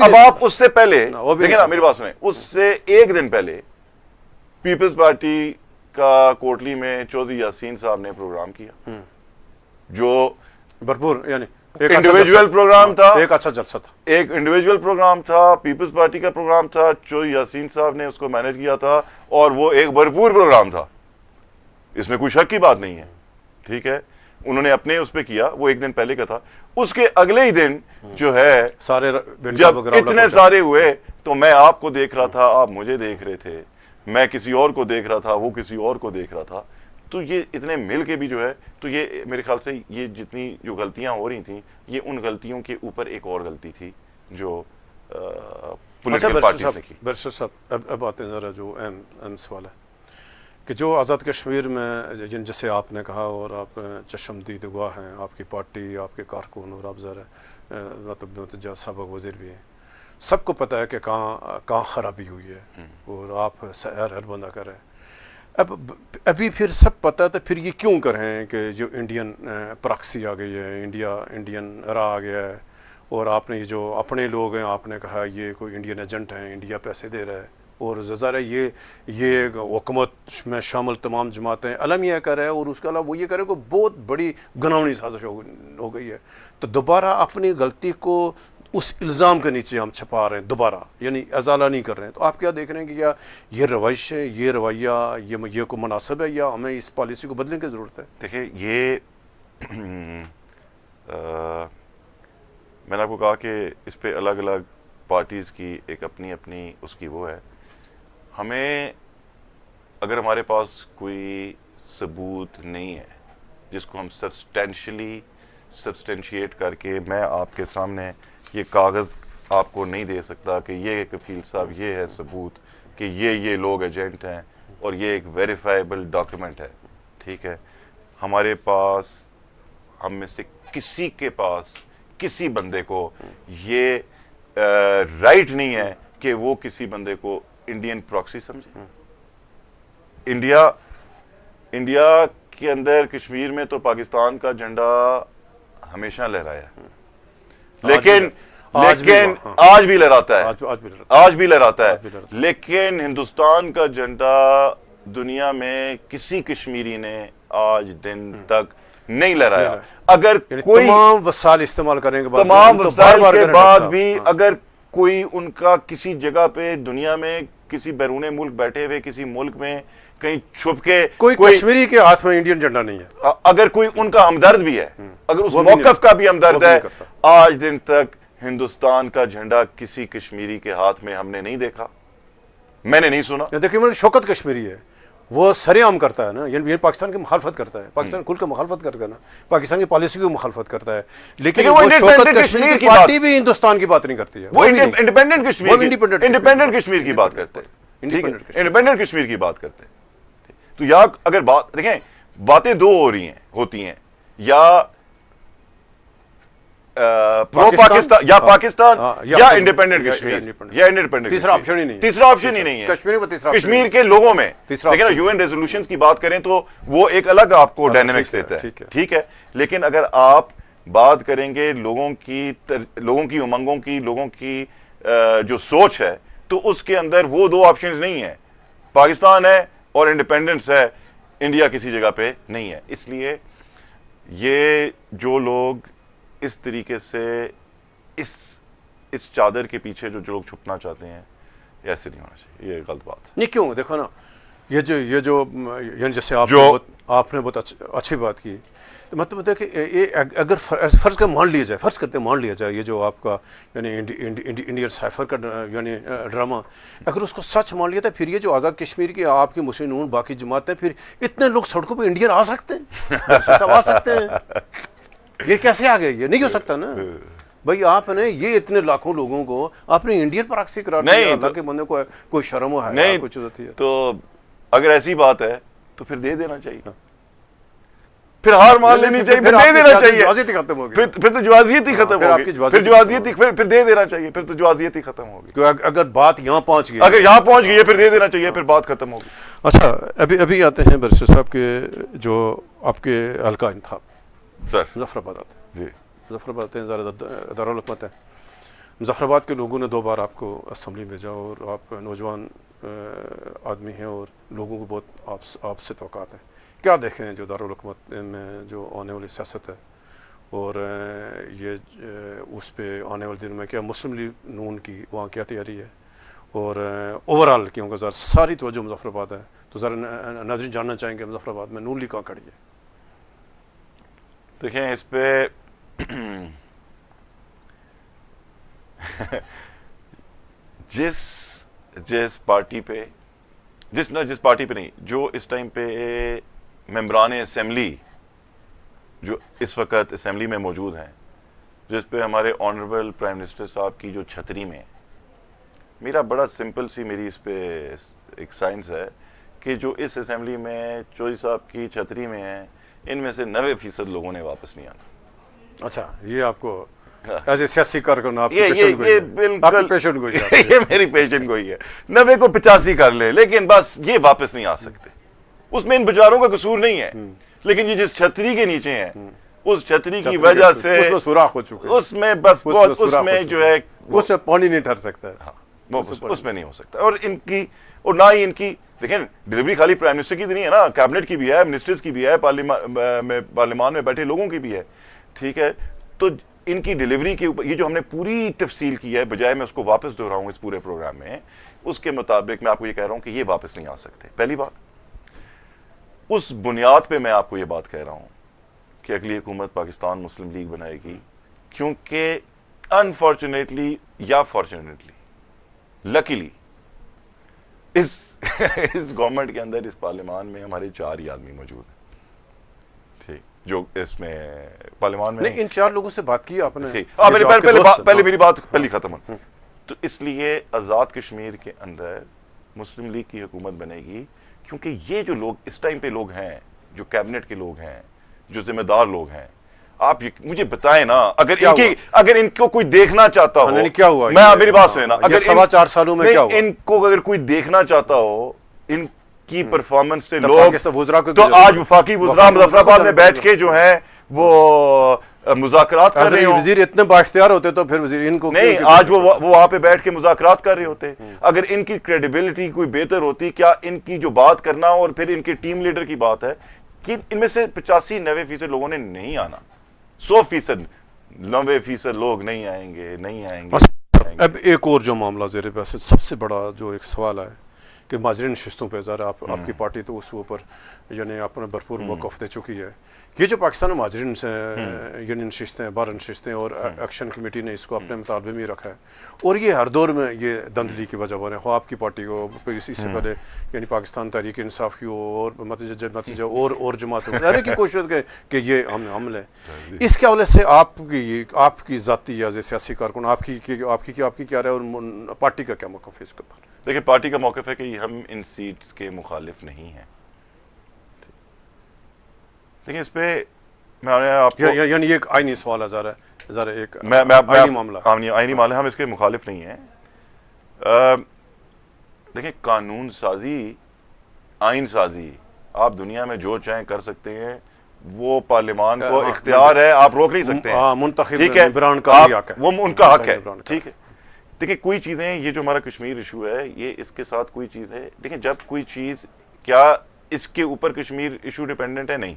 اب آپ اس سے پہلے دیکھیں نا میری بات سنیں, اس سے ایک دن پہلے پیپلز پارٹی کا کوٹلی میں چودھری یاسین صاحب نے پروگرام کیا جو بھرپور یعنی انڈیویجول پروگرام تھا, ایک اچھا جلسہ تھا, ایک انڈیویجول پروگرام تھا, پیپلز پارٹی کا پروگرام تھا, چودھری یاسین صاحب نے اس کو مینج کیا تھا اور وہ ایک بھرپور پروگرام تھا, اس میں کوئی شک کی بات نہیں ہے. ٹھیک ہے, انہوں نے اپنے اس پہ کیا, وہ ایک دن پہلے کا تھا. اس کے اگلے ہی دن جو ہے سارے جب اتنے سارے ہوئے تو میں آپ کو دیکھ رہا تھا, آپ مجھے دیکھ رہے تھے, میں کسی اور کو دیکھ رہا تھا, وہ کسی اور کو دیکھ رہا تھا. تو یہ اتنے مل کے بھی جو ہے تو یہ میرے خیال سے یہ جتنی جو غلطیاں ہو رہی تھیں یہ ان غلطیوں کے اوپر ایک اور غلطی تھی جو پولیٹیکل پارٹیز نے کی. برسر صاحب اب آتے ہیں ذرا جو اہم سوال ہے کہ جو آزاد کشمیر میں جیسے آپ نے کہا اور آپ چشمدید گواہ ہیں, آپ کی پارٹی, آپ کے کارکن اور آپ ذرا مطلب سابق وزیر بھی ہیں, سب کو پتہ ہے کہ کہاں خرابی ہوئی ہے اور آپ ہر بندہ کر رہے ہیں. ابھی پھر سب پتہ ہے تو پھر یہ کیوں کر رہے ہیں کہ جو انڈین پراکسی آ گئی ہے, انڈین را آ گیا ہے, اور آپ نے یہ جو اپنے لوگ ہیں آپ نے کہا یہ کوئی انڈین ایجنٹ ہیں, انڈیا پیسے دے رہا ہے, اور ظاہر ہے یہ حکومت میں شامل تمام جماعتیں علم یہ کر رہے ہیں, اور اس کے علاوہ وہ یہ کر رہے ہیں کہ بہت بڑی گناونی سازش ہو گئی ہے. تو دوبارہ اپنی غلطی کو اس الزام کے نیچے ہم چھپا رہے ہیں دوبارہ, یعنی ازالہ نہیں کر رہے ہیں. تو آپ کیا دیکھ رہے ہیں کہ کیا یہ روش ہے, یہ رویہ یہ کو مناسب ہے, یا ہمیں اس پالیسی کو بدلنے کی ضرورت ہے؟ دیکھیں یہ میں نے آپ کو کہا کہ اس پہ الگ الگ پارٹیز کی ایک اپنی اپنی اس کی وہ ہے. ہمیں اگر ہمارے پاس کوئی ثبوت نہیں ہے جس کو ہم سبسٹینشیٹ کر کے میں آپ کے سامنے یہ کاغذ آپ کو نہیں دے سکتا کہ یہ کفیل صاحب یہ ہے ثبوت کہ یہ لوگ ایجنٹ ہیں اور یہ ایک ویریفائبل ڈاکیومنٹ ہے. ٹھیک ہے, ہمارے پاس, ہم میں سے کسی کے پاس کسی بندے کو یہ رائٹ نہیں ہے کہ وہ کسی بندے کو انڈین پراکسی سمجھے. انڈیا کے اندر کشمیر میں تو پاکستان کا جھنڈا ہمیشہ لہرایا ہے, لیکن آج بھی لہراتا ہے, لیکن ہندوستان کا جھنڈا دنیا میں کسی کشمیری نے آج دن تک نہیں لہرایا. اگر کوئی تمام وسائل استعمال کرنے کے بعد, تمام وسائل کے بعد بھی اگر کوئی ان کا کسی جگہ پہ دنیا میں کسی بیرون ملک بیٹھے ہوئے کسی ملک میں کہیں چھپ کے کوئی کشمیری کے ہاتھ میں انڈین جھنڈا نہیں ہے, اگر کوئی ان کا ہمدرد بھی ہے, اگر اس موقف کا بھی ہمدرد ہے, آج دن تک ہندوستان کا جھنڈا کسی کشمیری کے ہاتھ میں ہم نے نہیں دیکھا, میں نے نہیں سنا. دیکھیے شوکت کشمیری ہے, وہ سرے عام کرتا ہے نا, یعنی پاکستان کی مخالفت کرتا ہے, پاکستان کھل کے مخالفت کرتا ہے نا, پاکستان کی پالیسی کی مخالفت کرتا ہے, لیکن وہ شوکت کشمیر کی پارٹی بھی ہندوستان کی بات نہیں کرتی ہے, وہ انڈیپینڈنٹ کشمیر کی بات کرتے ہیں, انڈیپینڈنٹ کشمیر کی بات کرتے ہیں. تو یا اگر بات دیکھیں باتیں دو ہوتی ہیں, یا پرو پاکستان یا انڈیپینڈنٹ کشمیر, یا انڈیپینڈنٹ. تیسرا آپشن ہی نہیں ہے کشمیر کے لوگوں میں. لیکن یو این ریزولوشنز کی بات کریں تو وہ ایک الگ آپ کو ڈائنامکس دیتا ہے, ٹھیک ہے, لیکن اگر آپ بات کریں گے لوگوں کی امنگوں کی, لوگوں کی جو سوچ ہے, تو اس کے اندر وہ دو آپشنز نہیں ہیں, پاکستان ہے اور انڈیپینڈنس ہے, انڈیا کسی جگہ پہ نہیں ہے. اس لیے یہ جو لوگ اس طریقے سے اس چادر کے پیچھے جو لوگ چھپنا چاہتے ہیں, ایسے نہیں ہونا چاہیے, یہ غلط بات ہے. نہیں کیوں, دیکھو نا یہ جو یعنی جیسے آپ نے بہت اچھی بات کی، تو مطلب ہے کہ یہ اگر فرض کا مان لیا جائے یہ جو آپ کا یعنی انڈین سائفر کا یعنی ڈرامہ، اگر اس کو سچ مان لیا تو پھر یہ جو آزاد کشمیر کی آپ کی مسلم نون باقی جماعتیں، پھر اتنے لوگ سڑکوں پہ انڈین آ سکتے ہیں، سب آ سکتے ہیں، یہ کیسے آ گئے؟ یہ نہیں ہو سکتا نا بھائی. آپ نے یہ اتنے لاکھوں لوگوں کو آپ نے انڈین پراکسی قرار دیا، اللہ کے بندے کو کوئی شرم و حیا کچھ ہوتی ہے؟ تو اگر ایسی بات ہے تو پھر دے دینا چاہیے، پھر ہار مان لینی چاہیے، پھر دے دینا چاہیے، جوازیت ختم ہوگی، پھر تو جوازیت ہی ختم ہوگی، پھر دے دینا چاہیے، پھر تو جوازیت ہی ختم ہوگی. اگر بات یہاں پہنچ گئی، اگر یہاں پہنچ گئی ہے پھر دے دینا چاہیے، پھر بات ختم ہوگی. اچھا ابھی آتے ہیں برشید صاحب کے جو آپ کے حلقہ انتخاب سر مظفر آباد آتے ہیں. جی مظفر آباد ہیں، زیادہ دارالحکومت ہے. مظفر آباد کے لوگوں نے 2 بار آپ کو اسمبلی بھیجا، اور آپ نوجوان آدمی ہیں اور لوگوں کو بہت آپ سے توقعات ہیں. کیا دیکھیں ہیں جو دارالحکومت میں جو آنے والی سیاست ہے، اور یہ اس پہ آنے والے دنوں میں کیا مسلم لیگ نون کی وہاں کیا تیاری ہے، اور اوورآل کیونکہ ذرا ساری توجہ مظفر آباد ہے، تو ذرا ناظرین جاننا چاہیں گے مظفر آباد میں نون لیگ کہاں کھڑی ہے؟ دیکھیں اس پہ جس پارٹی پہ جس پارٹی پہ نہیں، جو اس ٹائم پہ ممبران اسمبلی جو اس وقت اسمبلی میں موجود ہیں، جس پہ ہمارے آنریبل پرائم منسٹر صاحب کی جو چھتری میں، میرا بڑا سمپل سی میری اس پہ ایک سائنس ہے کہ جو اس اسمبلی میں چودھری صاحب کی چھتری میں ہیں، ان میں سے 90% لوگوں نے واپس نہیں آنا. اچھا، یہ آپ کو ایز اے سیاسی کارکن آپ کی یہ پیشن گوئی ہے. یہ میری پیشن گوئی ہے. 90 کو 85 کر لے، لیکن بس یہ واپس نہیں آ سکتے. اس میں ان بیچاروں کا قصور نہیں ہے، لیکن یہ جس چھتری کے نیچے ہیں، اس چھتری کی وجہ سے اس میں سوراخ ہو چکے، اس میں بس بہت اس میں جو ہے اس میں پانی نہیں ٹھہر سکتا ہے، اس میں نہیں ہو سکتا. اور ان کی، اور نہ ہی ان کی، دیکھیں ڈلیوری خالی پرائم منسٹر کی نہیں ہے نا، کیبنٹ کی بھی ہے، منسٹرز کی بھی ہے، پارلیمان میں بیٹھے لوگوں کی بھی ہے. ٹھیک ہے، تو ان کی ڈلیوری کے اوپر یہ جو ہم نے پوری تفصیل کی ہے، بجائے میں اس کو واپس دہراؤں اس پورے پروگرام میں، اس کے مطابق میں آپ کو یہ کہہ رہا ہوں کہ یہ واپس نہیں آ سکتے. پہلی بات، اس بنیاد پہ میں آپ کو یہ بات کہہ رہا ہوں کہ اگلی حکومت پاکستان مسلم لیگ بنائے گی، کیونکہ انفارچونیٹلی یا فارچونیٹلی لکیلی اس گورنمنٹ کے اندر، اس پارلیمان میں ہمارے 4 ہی آدمی موجود ہیں. ٹھیک، جو اس میں پارلیمان میں نہیں، ان 4 لوگوں سے بات کی آپ نے؟ پہلے میری بات پہلی ختم ہو. تو اس لیے آزاد کشمیر کے اندر مسلم لیگ کی حکومت بنے گی، کیونکہ یہ جو لوگ اس ٹائم پہ لوگ ہیں، جو کیبنٹ کے لوگ ہیں، جو ذمہ دار لوگ ہیں، آپ مجھے بتائیں نا، اگر ان کو کوئی دیکھنا چاہتا ہو، کیا ہوا؟ میں میری بات سنیں نا، اگر 4 سالوں میں کیا ہوا، ان کو اگر کوئی دیکھنا چاہتا ہو ان کی پرفارمنس سے لوگ، تو آج وفاقی وزراء مظفر آباد میں بیٹھ کے جو ہیں وہ مذاکرات کر رہے ہیں. وزیر اتنے بااختیار ہوتے تو پھر وزیر ان کو نہیں، آج وہ وہاں پہ بیٹھ کے مذاکرات کر رہے ہوتے. اگر ان کی کریڈیبلٹی کوئی بہتر ہوتی، کیا ان کی جو بات کرنا اور پھر ان کے ٹیم لیڈر کی بات ہے کہ ان میں سے 85-90% لوگوں نے نہیں آنا، 100% 90% لوگ نہیں آئیں گے. اب ایک اور جو معاملہ زیر بحث سب سے بڑا جو ایک سوال ہے کہ مہاجرین نشستوں پہ ذرا آپ کی پارٹی تو اس اوپر یعنی آپ نے بھرپور موقف دے چکی ہے. یہ جو پاکستان مہاجرین سے یعنی نشستیں، 12 نشستیں، اور ایکشن کمیٹی نے اس کو اپنے مطالبے میں رکھا ہے، اور یہ ہر دور میں یہ دندلی کی وجہ بنے، خواہ آپ کی پارٹی کو، اس سے پہلے یعنی پاکستان تحریک انصاف کی اور نتیجہ اور جماعتوں کی کوشش کہ یہ حمل ہے. اس کے حوالے سے آپ کی ذاتی یا سیاسی کارکن آپ کی کیا رائے اور پارٹی کا کیا موقف ہے اس کے اوپر؟ دیکھیں، پارٹی کا موقف ہے کہ ہم ان سیٹس کے مخالف نہیں ہیں. دیکھیں اس پہ میں آپ کو یعنی یہ ایک آئینی سوال ہے، ذرا ایک آئینی معاملہ، آئینی معاملہ، ہم اس کے مخالف نہیں ہیں. دیکھیں، قانون سازی، آئین سازی آپ دنیا میں جو چاہیں کر سکتے ہیں، وہ پارلیمان کو اختیار ہے، آپ روک نہیں سکتے ہیں. منتخب ٹھیک ہے، وہ ان کا حق ہے. ٹھیک ہے. دیکھیں کوئی چیزیں، یہ جو ہمارا کشمیر ایشو ہے، یہ اس کے ساتھ کوئی چیز ہے. دیکھیں جب کوئی چیز، کیا اس کے اوپر کشمیر ایشو ڈیپینڈنٹ ہے؟ نہیں،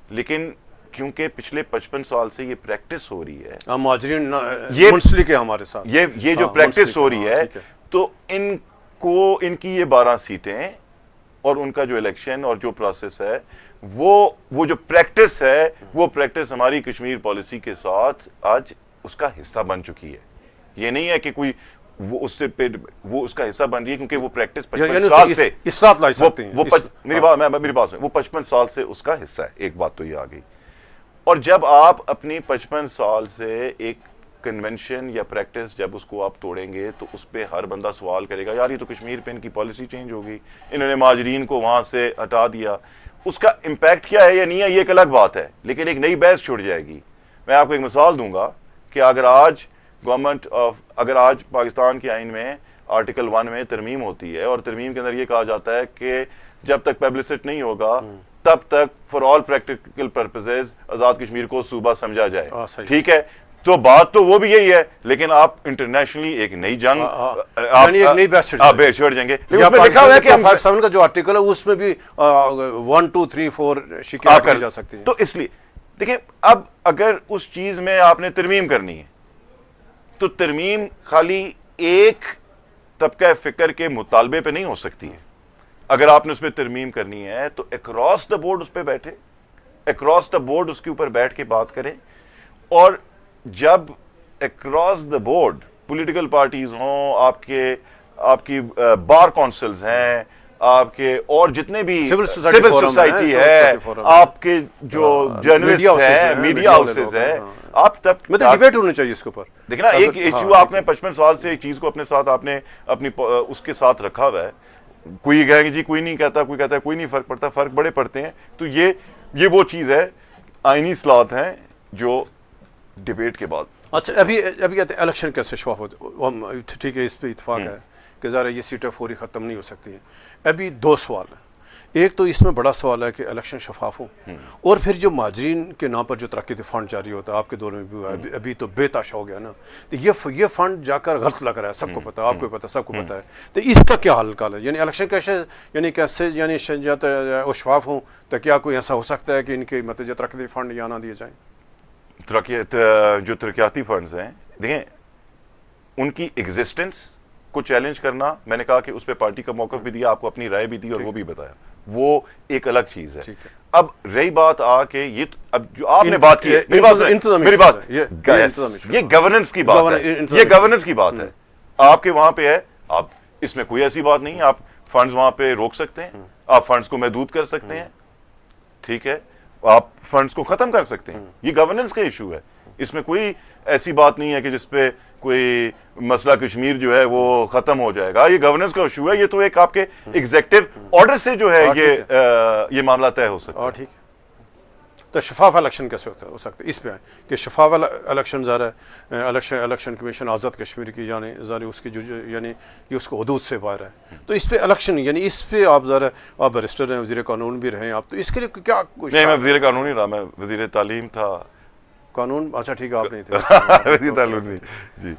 لیکن کیونکہ پچھلے 55 سال سے یہ پریکٹس ہو رہی ہے، مہاجرین منسلک ہے ہمارے ساتھ، یہ جو پریکٹس ہو رہی ہے، تو ان کی یہ 12 سیٹیں اور ان کا جو الیکشن اور جو پروسیس ہے وہ جو پریکٹس ہے وہ پریکٹس ہماری کشمیر پالیسی کے ساتھ آج اس کا حصہ بن چکی ہے. یہ نہیں ہے کہ کوئی وہ اس سے وہ اس کا حصہ بن رہی ہے کیونکہ وہ پریکٹس 55 سال سے اصلاحات لا سکتے ہیں. میری بات سنیں, وہ 55 سال سے اس کا حصہ ہے. ایک بات تو یہ آ گئی. اور جب آپ اپنی 55 سال سے ایک کنونشن یا پریکٹس جب اس کو آپ توڑیں گے تو اس پہ ہر بندہ سوال کرے گا, یار یہ تو کشمیر پہ ان کی پالیسی چینج ہوگی, انہوں نے مہاجرین کو وہاں سے ہٹا دیا. اس کا امپیکٹ کیا ہے یا نہیں ہے یہ ایک الگ بات ہے, لیکن ایک نئی بحث چھوڑ جائے گی. میں آپ کو ایک مثال دوں گا کہ اگر آج پاکستان کے آئین میں آرٹیکل 1 میں ترمیم ہوتی ہے اور ترمیم کے اندر یہ کہا جاتا ہے کہ جب تک پبلسٹ نہیں ہوگا تب تک for all practical purposes Azad Kashmir کو صوبہ سمجھا جائے, ٹھیک ہے, تو بات تو وہ بھی یہی ہے, لیکن آپ انٹرنیشنلی ایک نئی جنگ ایک نئی بحث چھوڑ جائیں گے. اس میں لکھا ہوا ہے کہ 57 کا جو آرٹیکل ہے اس میں بھی 1 2 3 4 شکایت کی جا سکتی ہے. تو اس لیے دیکھیں, اب اگر اس چیز میں آپ نے ترمیم کرنی ہے تو ترمیم خالی ایک طبقہ فکر کے مطالبے پہ نہیں ہو سکتی ہے. اگر آپ نے اس پہ ترمیم کرنی ہے تو اکراس دا بورڈ اس پہ بیٹھے, اکراس دا بورڈ اس کے اوپر بیٹھ کے بات کریں. اور جب across the board political parties ہوں, آپ کی بار کونسلز ہیں, آپ کے اور جتنے بھی سول سوسائٹی ہے, آپ کے جو جرنلسٹ ہیں, میڈیا ہاؤسز ہیں, آپ تب ڈیبیٹ ہونی چاہیے اس کے اوپر. دیکھنا ایک ایشو آپ نے 55 سال سے ایک چیز کو اپنے ساتھ آپ نے اپنی اس کے ساتھ رکھا ہوا ہے. کوئی کہے گا جی کوئی نہیں کہتا, کوئی کہتا ہے کوئی نہیں فرق پڑتا, فرق بڑے پڑتے ہیں. تو یہ وہ چیز ہے, آئینی اصلاحات ہیں جو ڈیبیٹ کے بعد. اچھا, ابھی کہتے ہیں الیکشن کیسے شفاف ہوتے, ٹھیک ہے اس پہ اتفاق ہے کہ ذرا یہ سیٹیں فوری ختم نہیں ہو سکتی ہیں. ابھی 2 سوال ہیں. ایک تو اس میں بڑا سوال ہے کہ الیکشن شفاف ہوں, اور پھر جو مہاجرین کے نام پر جو ترقیتی فنڈ جاری ہوتا ہے آپ کے دور میں بھی ہوا ہے, ابھی تو بے تاشا ہو گیا نا, تو یہ فنڈ جا کر غلط لگ رہا ہے, سب کو پتا ہے, آپ کو پتا ہے, سب کو پتا ہے. تو اس کا کیا حل کال ہے, یعنی الیکشن کیسے شفاف ہوں, تو کیا کوئی ایسا ہو سکتا ہے کہ ان کے مطلب ترقیتی فنڈ یا نہ دیے جائیں؟ جو ترقیاتی فنڈز ہیں, دیکھیں ان کی ایگزسٹنس کو چیلنج کرنا, میں نے کہا کہ اس پہ پارٹی کا موقف بھی دیا, آپ کو اپنی رائے بھی دی اور وہ بھی بتایا, وہ ایک الگ چیز ہے. اب رہی بات یہ اب جو آپ نے بات کی, میری بات یہ گورننس کی بات ہے, یہ گورننس کی بات ہے. آپ کے وہاں پہ ہے, آپ اس میں کوئی ایسی بات نہیں ہے, آپ فنڈز وہاں پہ روک سکتے ہیں, آپ فنڈز کو محدود کر سکتے ہیں, ٹھیک ہے, آپ فنڈز کو ختم کر سکتے ہیں. یہ گورننس کا ایشو ہے, اس میں کوئی ایسی بات نہیں ہے کہ جس پہ کوئی مسئلہ کشمیر جو ہے وہ ختم ہو جائے گا. یہ گورننس کا ایشو ہے, یہ تو ایک آپ کے ایگزیکٹو آرڈر سے جو ہے یہ معاملہ طے ہو سکتا ہے. ٹھیک ہے, تو شفاف الیکشن کیسے ہو سکتا ہے, اس پہ کہ شفاف الیکشن ذرا الیکشن کمیشن آزاد کشمیر کی یعنی اس کی یعنی یہ اس کو حدود سے باہر ہے, تو اس پہ الیکشن یعنی اس پہ آپ ذرا آپ بیرسٹر ہیں, وزیر قانون بھی رہے آپ, تو اس کے لیے کیا نہیں, میں وزیر قانون نہیں رہا, میں وزیر تعلیم تھا. قانون, اچھا ٹھیک ہے, آپ نہیں تھے وزیر تعلیم جی.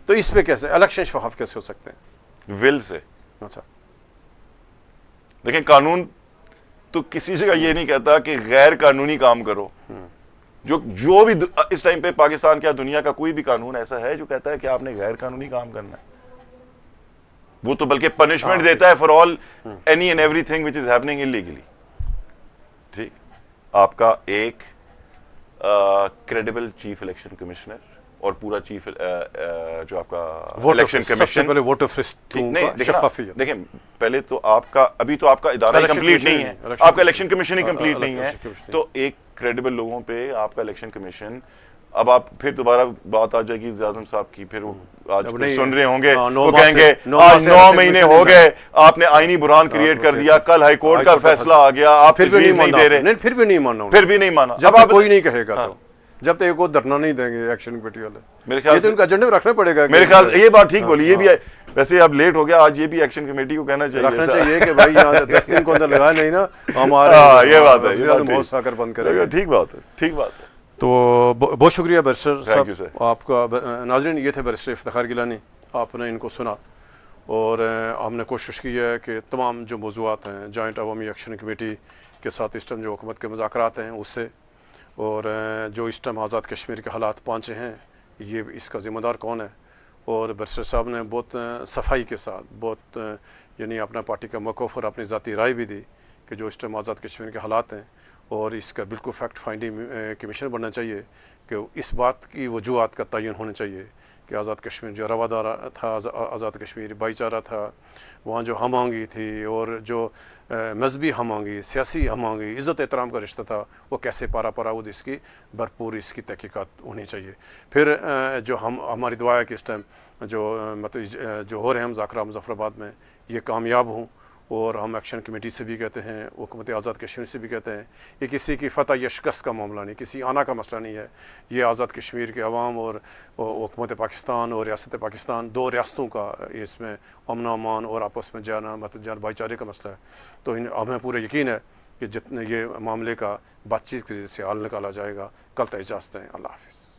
تو اس پہ کیسے الیکشن شفاف کیسے ہو سکتے ہیں؟ ول سے. اچھا, دیکھیں قانون تو کسی جگہ یہ نہیں کہتا کہ غیر قانونی کام کرو. جو بھی اس ٹائم پہ پاکستان کیا دنیا کا کوئی بھی قانون ایسا ہے جو کہتا ہے کہ آپ نے غیر قانونی کام کرنا ہے؟ وہ تو بلکہ پنشمنٹ دیتا ہے for all any and every thing which is happening illegally. ٹھیک, آپ کا ایک کریڈیبل چیف الیکشن کمشنر اور پورا چیف جو آپ کا الیکشن کمیشن, پہلے ووٹر فسٹ شفافیت. دیکھیں پہلے تو آپ کا ابھی تو آپ کا ادارہ کمپلیٹ نہیں ہے, آپ کا الیکشن کمشن ہی کمپلیٹ نہیں ہے, تو ایک کریڈیبل لوگوں پہ آپ کا الیکشن کمیشن. اب آپ پھر دوبارہ بات آ جائے گی اعظم صاحب کی, پھر وہ آج سن رہے ہوں گے, وہ کہیں گے آج 9 مہینے ہو گئے, آپ نے آئینی بحران کریٹ کر دیا, کل ہائی کورٹ کا فیصلہ آ گیا, آپ پھر بھی نہیں دے رہے, پھر بھی نہیں ماننا, پھر بھی نہیں مانا. جب آپ کوئی نہیں کہے گا, تو جب تک وہ دھرنا نہیں دیں گے ایکشن کمیٹی والے, میرے خیال سے ان کا ایجنڈے رکھنا پڑے گا. میرے خیال یہ بات ٹھیک بولی, یہ بھی ہے ویسے اب لیٹ ہو گیا, آج یہ بھی ایکشن کمیٹی کو کہنا چاہیے کہ بھائی یہاں 10 دن کو اندر لگا نہیں نا ہمارے, یہ بات ہے, بہت سا کر بند کرے گا. ٹھیک بات ہے, ٹھیک بات ہے. تو بہت شکریہ بیرسٹر صاحب آپ کا. ناظرین, یہ تھے بیرسٹر افتخار گیلانی, آپ نے ان کو سنا, اور ہم نے کوشش کی ہے کہ تمام جو موضوعات ہیں جوائنٹ عوامی ایکشن کمیٹی کے ساتھ اس ٹائم جو حکومت کے مذاکرات ہیں اس سے, اور جو اس ٹائم آزاد کشمیر کے حالات پہنچے ہیں, یہ اس کا ذمہ دار کون ہے, اور بیرسٹر صاحب نے بہت صفائی کے ساتھ, بہت یعنی اپنا پارٹی کا موقف اور اپنی ذاتی رائے بھی دی کہ جو اس ٹائم آزاد کشمیر کے حالات ہیں، اور اس کا بالکل فیکٹ فائنڈنگ کمیشن بننا چاہیے کہ اس بات کی وجوہات کا تعین ہونا چاہیے کہ آزاد کشمیر جو روادار تھا، آزاد کشمیر بھائی چارہ تھا، وہاں جو ہم آہنگی تھی اور جو مذہبی ہم آہنگی، سیاسی ہم آہنگی، عزت احترام کا رشتہ تھا، وہ کیسے پارا پراود اس کی بھرپور اس کی تحقیقات ہونی چاہیے۔ پھر جو ہماری دعا ہے کہ اس ٹائم جو مطلب جو ہو رہے ہیں مذاکرات مظفر آباد میں یہ کامیاب ہوں، اور ہم ایکشن کمیٹی سے بھی کہتے ہیں، حکومت آزاد کشمیر سے بھی کہتے ہیں، یہ کسی کی فتح یا شکست کا معاملہ نہیں، کسی آنا کا مسئلہ نہیں ہے، یہ آزاد کشمیر کے عوام اور حکومت پاکستان اور ریاست پاکستان، دو ریاستوں کا اس میں امن و امان اور آپس میں جانا مطلب بھائی چارے کا مسئلہ ہے۔ تو ہمیں پورا یقین ہے کہ جتنے یہ معاملے کا بات چیت کے ذریعے سے حل نکالا جائے گا۔ کل تک اجازت ہیں، اللہ حافظ۔